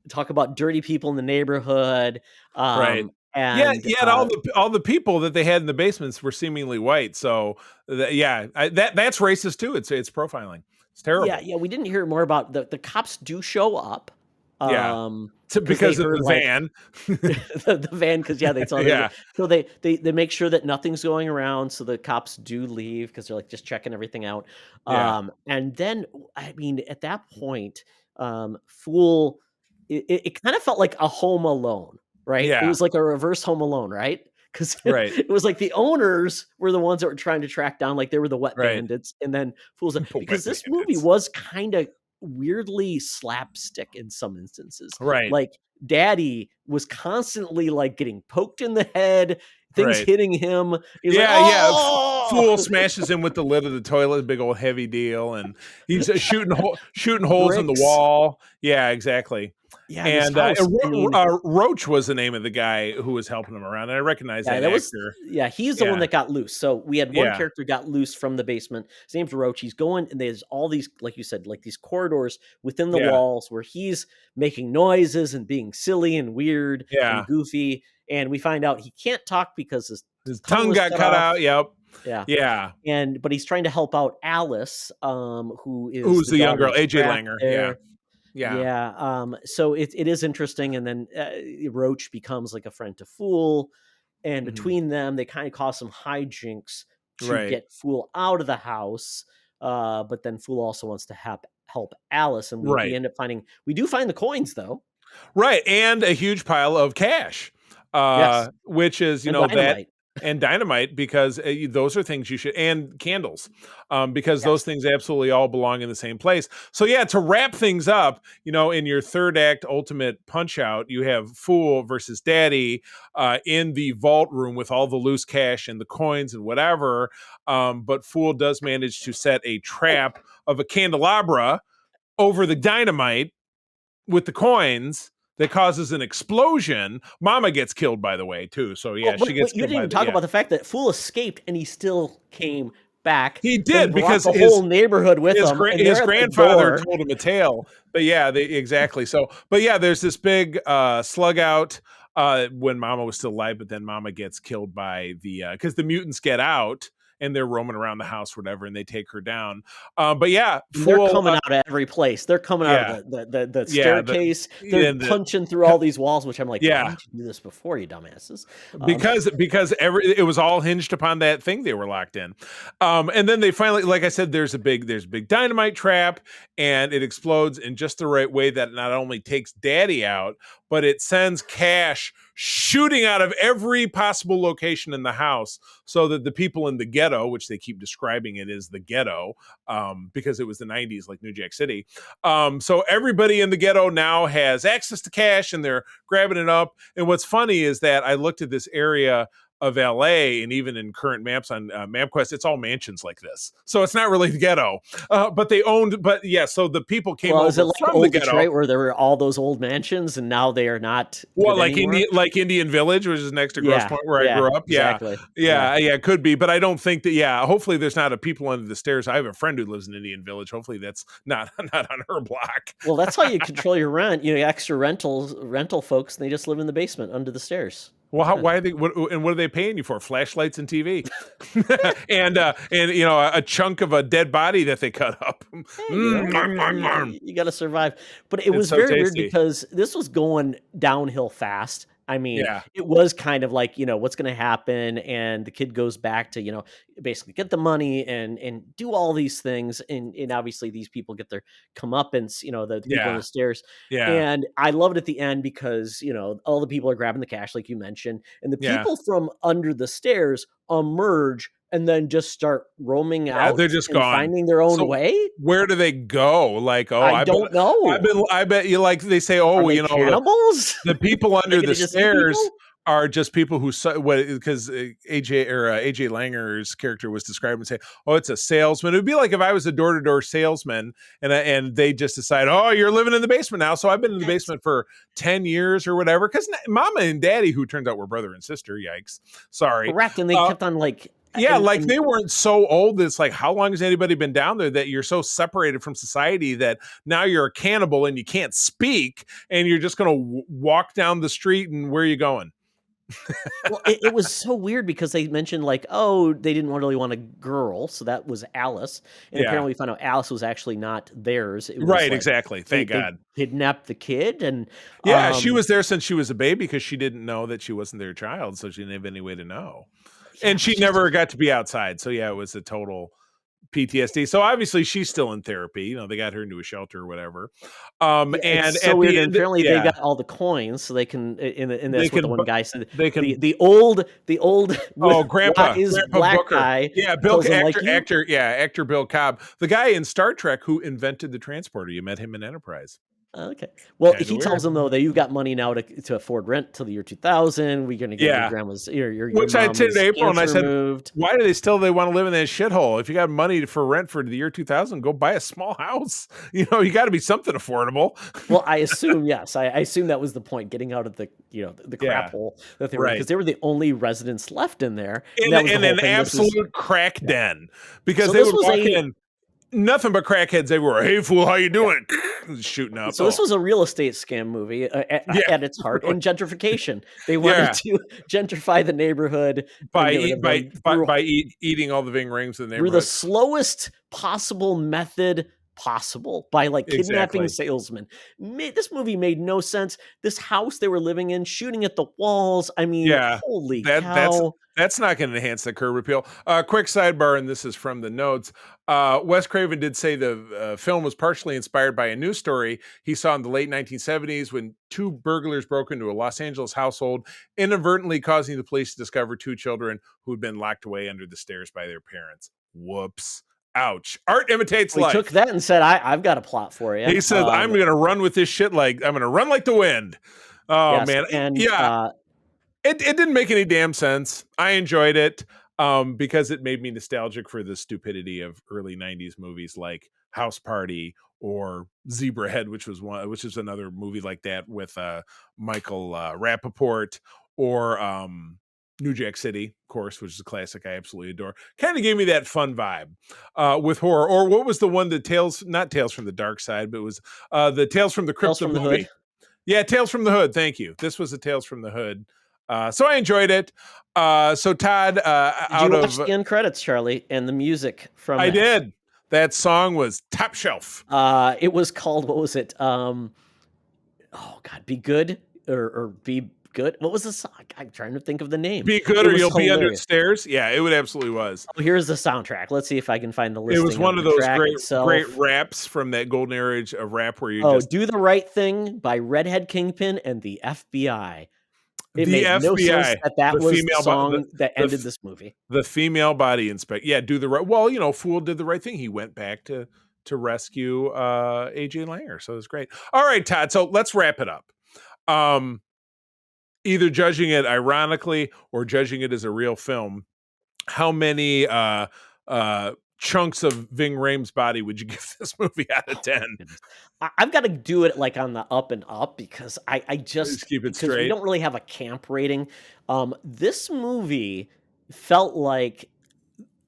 Speaker 2: Talk about dirty people in the neighborhood.
Speaker 3: Right.
Speaker 2: And
Speaker 3: yeah. All the people that they had in the basements were seemingly white. So that's racist too. It's profiling. It's terrible.
Speaker 2: Yeah. We didn't hear more about the cops do show up.
Speaker 3: Yeah. Because of the van.
Speaker 2: the van, because they saw
Speaker 3: Yeah.
Speaker 2: So they make sure that nothing's going around. So the cops do leave because they're like just checking everything out.
Speaker 3: Yeah.
Speaker 2: And then I mean, at that point, Fool, it kind of felt like a Home Alone, right?
Speaker 3: Yeah.
Speaker 2: It was like a reverse Home Alone, right? Because
Speaker 3: Right.
Speaker 2: it was like the owners were the ones that were trying to track down, like they were the wet
Speaker 3: Right.
Speaker 2: bandits, and then Fool's because
Speaker 3: Wet
Speaker 2: this movie
Speaker 3: bandits.
Speaker 2: was kind of weirdly slapstick in some instances.
Speaker 3: Right.
Speaker 2: Like Daddy was constantly like getting poked in the head, things
Speaker 3: Right.
Speaker 2: hitting him. He's
Speaker 3: Yeah,
Speaker 2: like,
Speaker 3: yeah.
Speaker 2: "Oh!"
Speaker 3: Fool smashes him with the lid of the toilet, big old heavy deal, and he's shooting holes in the
Speaker 2: Bricks.
Speaker 3: wall. Yeah, exactly.
Speaker 2: Yeah, this
Speaker 3: And
Speaker 2: house, I mean,
Speaker 3: Roach was the name of the guy who was helping him around, and I recognize that actor.
Speaker 2: He's the one
Speaker 3: Yeah.
Speaker 2: that got loose. So we had one
Speaker 3: Yeah.
Speaker 2: character got loose from the basement. His name's Roach. He's going, and there's all these, like you said, like these corridors within the
Speaker 3: Yeah.
Speaker 2: walls where he's making noises and being silly and weird
Speaker 3: Yeah.
Speaker 2: and goofy. And we find out he can't talk because
Speaker 3: His tongue
Speaker 2: was
Speaker 3: got cut
Speaker 2: off.
Speaker 3: out. Yep.
Speaker 2: Yeah.
Speaker 3: Yeah.
Speaker 2: But he's trying to help out Alice, who's
Speaker 3: the young
Speaker 2: daughter
Speaker 3: girl,
Speaker 2: of
Speaker 3: AJ
Speaker 2: Scrap
Speaker 3: Langer.
Speaker 2: there.
Speaker 3: Yeah.
Speaker 2: Yeah. So it is interesting, and then Roach becomes like a friend to Fool, and
Speaker 3: Mhm.
Speaker 2: between them, they kind of cause some hijinks to
Speaker 3: Right.
Speaker 2: get Fool out of the house. But then Fool also wants to help Alice, and
Speaker 3: Right.
Speaker 2: we end up we do find the coins though.
Speaker 3: Right. And a huge pile of cash.
Speaker 2: Yes.
Speaker 3: Which is,
Speaker 2: And
Speaker 3: that
Speaker 2: dynamite.
Speaker 3: and dynamite, because those are things you should, and candles, because
Speaker 2: Yes.
Speaker 3: those things absolutely all belong in the same place. So yeah, to wrap things up, in your third act ultimate punch out, you have Fool versus Daddy in the vault room with all the loose cash and the coins and whatever. But Fool does manage to set a trap of a candelabra over the dynamite with the coins that causes an explosion. Mama gets killed, by the way, too. So yeah,
Speaker 2: Well,
Speaker 3: she gets
Speaker 2: you
Speaker 3: killed.
Speaker 2: didn't even talk about the fact that Fool escaped and he still came back.
Speaker 3: He
Speaker 2: and
Speaker 3: did,
Speaker 2: brought
Speaker 3: because
Speaker 2: the
Speaker 3: his
Speaker 2: whole neighborhood with him. And
Speaker 3: his
Speaker 2: they're at the
Speaker 3: grandfather
Speaker 2: door.
Speaker 3: told him a tale. But yeah, exactly. So, but yeah, there's this big slug out when Mama was still alive, but then Mama gets killed by because the mutants get out and they're roaming around the house, whatever, and they take her down. But yeah,
Speaker 2: They're coming out of every place. They're coming out of the staircase. They're punching through all these walls, which I'm like, why didn't you do this before, you dumbasses?
Speaker 3: Because it was all hinged upon that thing they were locked in. And then they finally, like I said, there's a big dynamite trap, and it explodes in just the right way that not only takes Daddy out, but it sends cash shooting out of every possible location in the house, so that the people in the ghetto, which they keep describing it as the ghetto, because it was the 90s, like New Jack City. So everybody in the ghetto now has access to cash, and they're grabbing it up. And what's funny is that I looked at this area of LA, and even in current maps on MapQuest, it's all mansions like this. So it's not really the ghetto. So the people came
Speaker 2: Well, is it
Speaker 3: over
Speaker 2: like
Speaker 3: from the
Speaker 2: old
Speaker 3: ghetto.
Speaker 2: Detroit where there were all those old mansions and now they are not
Speaker 3: Well,
Speaker 2: good anymore?
Speaker 3: like Indian Village, which is next to Grosse Pointe, where I grew up.
Speaker 2: Exactly.
Speaker 3: Yeah, it could be, but I don't think that. Yeah, hopefully there's not a people under the stairs. I have a friend who lives in Indian Village. Hopefully that's not on her block.
Speaker 2: Well, that's how you control your rent. You know, extra rental folks, and they just live in the basement under the stairs.
Speaker 3: Well, why are they? What are they paying you for? Flashlights and TV, and a chunk of a dead body that they cut up.
Speaker 2: Hey, you got to survive. But it was
Speaker 3: so
Speaker 2: very weird
Speaker 3: tasty.
Speaker 2: because this was going downhill fast. I mean,
Speaker 3: Yeah.
Speaker 2: it was kind of like, what's going to happen, and the kid goes back to, basically get the money and do all these things, and obviously these people get their comeuppance, the people on the stairs.
Speaker 3: Yeah.
Speaker 2: And I love it at the end because, all the people are grabbing the cash, like you mentioned, and the people from under the stairs emerge and then just start roaming out.
Speaker 3: They're just
Speaker 2: and
Speaker 3: gone,
Speaker 2: finding their own way.
Speaker 3: Where do they go? Like,
Speaker 2: I don't know.
Speaker 3: I bet you, like, they say,
Speaker 2: cannibals?
Speaker 3: The people under the
Speaker 2: just
Speaker 3: stairs are just people who, because AJ Langer's character was described and say, oh, it's a salesman. It would be like if I was a door-to-door salesman and they just decide, oh, you're living in the basement now. So I've been in the basement for 10 years or whatever. Because Mama and Daddy, who turns out were brother and sister, yikes. Sorry.
Speaker 2: Correct. And they kept on like...
Speaker 3: Yeah, they weren't so old that it's like, how long has anybody been down there that you're so separated from society that now you're a cannibal and you can't speak and you're just going to walk down the street, and where are you going?
Speaker 2: Well, it was so weird because they mentioned like, oh, they didn't really want a girl, so that was Alice, and apparently we found out Alice was actually not theirs. It was
Speaker 3: right, exactly. Thank God.
Speaker 2: They kidnapped the kid, and
Speaker 3: she was there since she was a baby because she didn't know that she wasn't their child, so she didn't have any way to know. And she never got to be outside. So yeah, it was a total PTSD. So obviously she's still in therapy. They got her into a shelter or whatever. And
Speaker 2: so
Speaker 3: at
Speaker 2: weird.
Speaker 3: the end,
Speaker 2: apparently they got all the coins, so they can. And that's what the one guy said.
Speaker 3: They can
Speaker 2: the old.
Speaker 3: Grandpa
Speaker 2: black
Speaker 3: Booker.
Speaker 2: guy.
Speaker 3: Yeah, actor Bill Cobb, the guy in Star Trek who invented the transporter. You met him in Enterprise.
Speaker 2: Okay. Well,
Speaker 3: Kinda
Speaker 2: he
Speaker 3: weird.
Speaker 2: tells them though that you've got money now to afford rent till the year 2000. We're going to get your grandma's your
Speaker 3: which I attended April, and I said,
Speaker 2: removed.
Speaker 3: why do they want to live in that shithole? If you got money for rent for the year 2000, go buy a small house. You got to be something affordable.
Speaker 2: Well, I assume yes. I assume that was the point, getting out of the the crap hole that they were, because they were the only residents left in there,
Speaker 3: in an absolute crack den, because they would walk in. Nothing but crackheads everywhere. Hey, fool, how you doing? Shooting up.
Speaker 2: So this was a real estate scam movie at its heart, and gentrification. They wanted to gentrify the neighborhood
Speaker 3: by eating all the Ving rings in the neighborhood
Speaker 2: through the slowest possible method possible, by like kidnapping salesmen. This movie made no sense. This house they were living in, shooting at the walls. I mean, holy cow.
Speaker 3: That's not going to enhance the curb appeal. Quick sidebar, and this is from the notes. Wes Craven did say the film was partially inspired by a news story he saw in the late 1970s when two burglars broke into a Los Angeles household, inadvertently causing the police to discover two children who had been locked away under the stairs by their parents. Whoops. Ouch. Art imitates life.
Speaker 2: He took that and said, I've got a plot for you.
Speaker 3: He said, I'm going to run with this shit I'm going to run like the wind. Oh, man.
Speaker 2: And,
Speaker 3: It didn't make any damn sense. I enjoyed it because it made me nostalgic for the stupidity of early 90s movies like House Party or Zebrahead, which is another movie like that with Michael Rappaport, or New Jack City, of course, which is a classic I absolutely adore. Kind of gave me that fun vibe with horror. Or what was the one that not Tales from the Dark Side, but it was the Tales from the Crypt movie.
Speaker 2: Hood.
Speaker 3: Yeah, Tales from the Hood. Thank you. This was a Tales from the Hood. So I enjoyed it. So Todd,
Speaker 2: did you watch the end credits, Charlie, and the music from?
Speaker 3: I did. That song was top shelf.
Speaker 2: It was called, what was it? Oh God, Be Good or Be Good. What was the song? I'm trying to think of the name.
Speaker 3: Be Good or You'll Be Under the Stairs. Yeah, it would absolutely was.
Speaker 2: Oh, here's the soundtrack. Let's see if I can find the listing.
Speaker 3: It was one of those great raps from that golden era of rap where you
Speaker 2: Do the Right Thing by Redhead Kingpin and the FBI. It made no sense that was the song that ended this movie.
Speaker 3: The female body inspector. Yeah, do the right. Well, Fool did the right thing. He went back to rescue AJ Langer. So it was great. All right, Todd. So let's wrap it up. either judging it ironically or judging it as a real film, how many chunks of Ving Rhames' body would you give this movie out of 10?
Speaker 2: I've got to do it like on the up and up because I just
Speaker 3: keep it
Speaker 2: because
Speaker 3: straight.
Speaker 2: we don't really have a camp rating. This movie felt like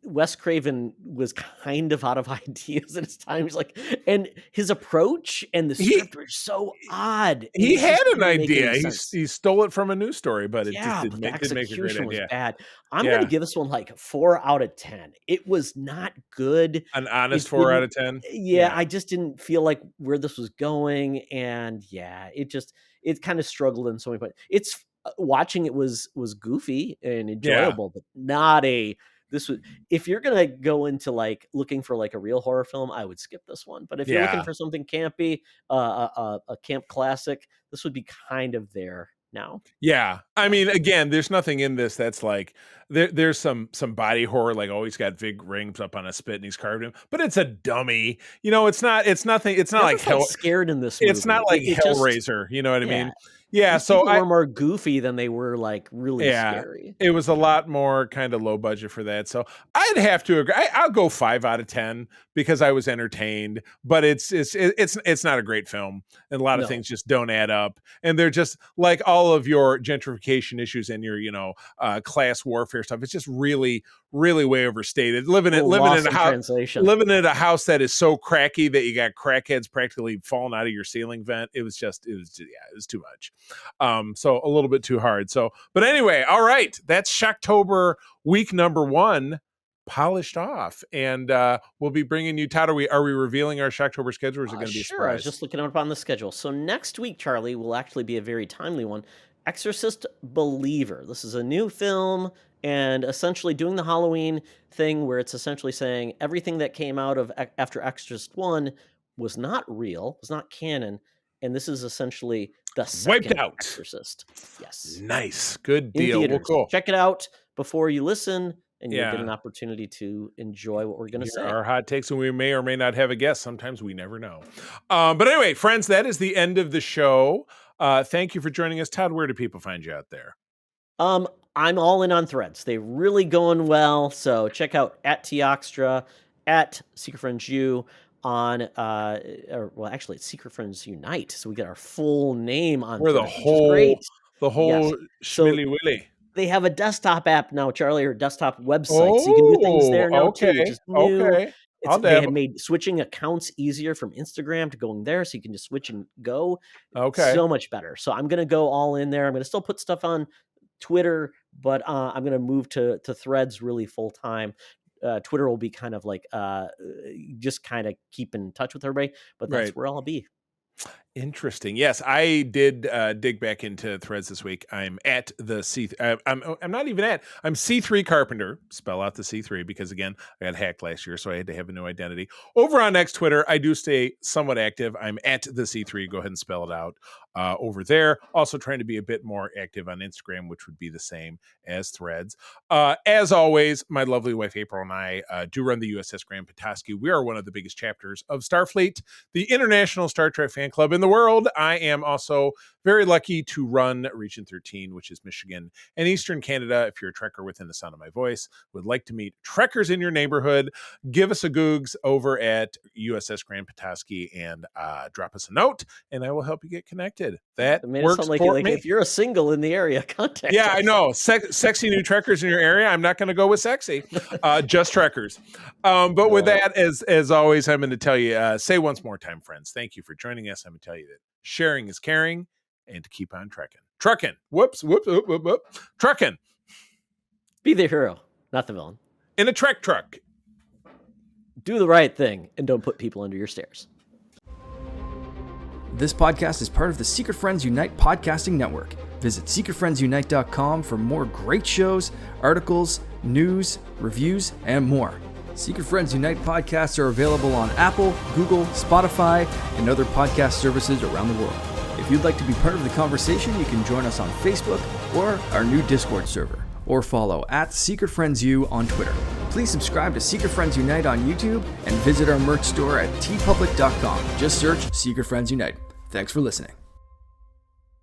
Speaker 2: Wes Craven was kind of out of ideas at his time. He's like, and his approach and the script were so odd.
Speaker 3: He
Speaker 2: It
Speaker 3: had
Speaker 2: just
Speaker 3: an
Speaker 2: didn't make any
Speaker 3: idea.
Speaker 2: sense.
Speaker 3: He stole it from a news story, but it
Speaker 2: Yeah,
Speaker 3: just
Speaker 2: but
Speaker 3: didn't
Speaker 2: the
Speaker 3: make a great
Speaker 2: execution was
Speaker 3: idea.
Speaker 2: bad. I'm
Speaker 3: Yeah.
Speaker 2: gonna give this one like 4 out of 10. It was not good.
Speaker 3: An honest
Speaker 2: It
Speaker 3: 4 out
Speaker 2: didn't-
Speaker 3: of 10.
Speaker 2: Yeah, I just didn't feel like where this was going, and yeah, it kind of struggled in so many points. It's watching it was goofy and enjoyable, but not a. This was if you're gonna go into like looking for like a real horror film, I would skip this one. But if you're looking for something campy, a camp classic, this would be kind of there now.
Speaker 3: Yeah, I mean, again, there's nothing in this that's like there's some body horror, like he's got Ving Rhames up on a spit and he's carved him, but it's a dummy. It's nothing. It's not
Speaker 2: I
Speaker 3: like
Speaker 2: never felt scared in this movie.
Speaker 3: It's not like
Speaker 2: It just-
Speaker 3: Hellraiser. You know what I mean?
Speaker 2: Yeah,
Speaker 3: Yeah. So
Speaker 2: people were more goofy than they were like really scary.
Speaker 3: It was a lot more kind of low budget for that. So I'd have to agree. I'll go 5 out of 10 because I was entertained, but it's not a great film. And a lot of things just don't add up. And they're just like all of your gentrification issues and your, class warfare stuff. It's just really, really way overstated. Living in a house that is so cracky that you got crackheads practically falling out of your ceiling vent. It was too much. So a little bit too hard. So, but anyway, all right. That's Shocktober week number 1 polished off. And we'll be bringing you, Todd, are we revealing our Shocktober schedule, or is it going to be a
Speaker 2: Sure,
Speaker 3: surprise?
Speaker 2: I was just looking up on the schedule. So next week, Charlie, will actually be a very timely one. Exorcist Believer. This is a new film and essentially doing the Halloween thing where it's essentially saying everything that came out of after Exorcist 1 was not real, was not canon, and this is essentially the second
Speaker 3: Wiped out.
Speaker 2: Exorcist. Yes.
Speaker 3: Nice. Good
Speaker 2: In
Speaker 3: deal. Well,
Speaker 2: theaters.
Speaker 3: cool.
Speaker 2: Check it out before you listen, and you'll
Speaker 3: Yeah.
Speaker 2: get an opportunity to enjoy what we're going to say.
Speaker 3: Our hot takes, and we may or may not have a guest. Sometimes we never know. But anyway, friends, that is the end of the show. Thank you for joining us. Todd, where do people find you out there?
Speaker 2: I'm all in on Threads. They're really going well. So check out @Teoxtra, @SecretFriendsU on, actually it's Secret Friends Unite. So we get our full name on
Speaker 3: We're
Speaker 2: Threads,
Speaker 3: the
Speaker 2: which is
Speaker 3: whole
Speaker 2: great.
Speaker 3: schmilly willy.
Speaker 2: They have a desktop app now, Charlie, or desktop website. So you can do things there now too, which is new.
Speaker 3: Okay.
Speaker 2: They have made switching accounts easier from Instagram to going there, so you can just switch and go.
Speaker 3: Okay.
Speaker 2: So much better. So I'm going to go all in there. I'm going to still put stuff on Twitter, but I'm going to move to Threads really full time. Twitter will be kind of like just kind of keep in touch with everybody, but that's where I'll be.
Speaker 3: Interesting. Yes, I did dig back into Threads this week. I'm at the C. I'm not even at. I'm C3 Carpenter. Spell out the C3 because again, I got hacked last year, so I had to have a new identity. Over on X Twitter, I do stay somewhat active. I'm at the C3. Go ahead and spell it out over there. Also trying to be a bit more active on Instagram, which would be the same as Threads. As always, my lovely wife April and I do run the USS Grand Petoskey. We are one of the biggest chapters of Starfleet, the international Star Trek fan club in the world. I am also very lucky to run Region 13, which is Michigan and Eastern Canada. If you're a Trekker within the sound of my voice, would like to meet Trekkers in your neighborhood, give us a googs over at USS Grand Petoskey and drop us a note, and I will help you get connected. That works
Speaker 2: like,
Speaker 3: for
Speaker 2: like
Speaker 3: me.
Speaker 2: if you're a single in the area, contact
Speaker 3: Yeah,
Speaker 2: us.
Speaker 3: I know. Sexy new Trekkers in your area. I'm not going to go with sexy, just Trekkers. But with that, as always, I'm going to tell you, say once more time, friends, thank you for joining us. I'm going to tell you that sharing is caring, and to keep on trekking. Trucking. Whoops. Trucking.
Speaker 2: Be the hero, not the villain.
Speaker 3: In a Trek truck.
Speaker 2: Do the right thing, and don't put people under your stairs.
Speaker 7: This podcast is part of the Secret Friends Unite podcasting network. Visit secretfriendsunite.com for more great shows, articles, news, reviews, and more. Secret Friends Unite podcasts are available on Apple, Google, Spotify, and other podcast services around the world. If you'd like to be part of the conversation, you can join us on Facebook or our new Discord server, or follow @SecretFriendsU on Twitter. Please subscribe to Secret Friends Unite on YouTube and visit our merch store at tpublic.com. Just search Secret Friends Unite. Thanks for listening.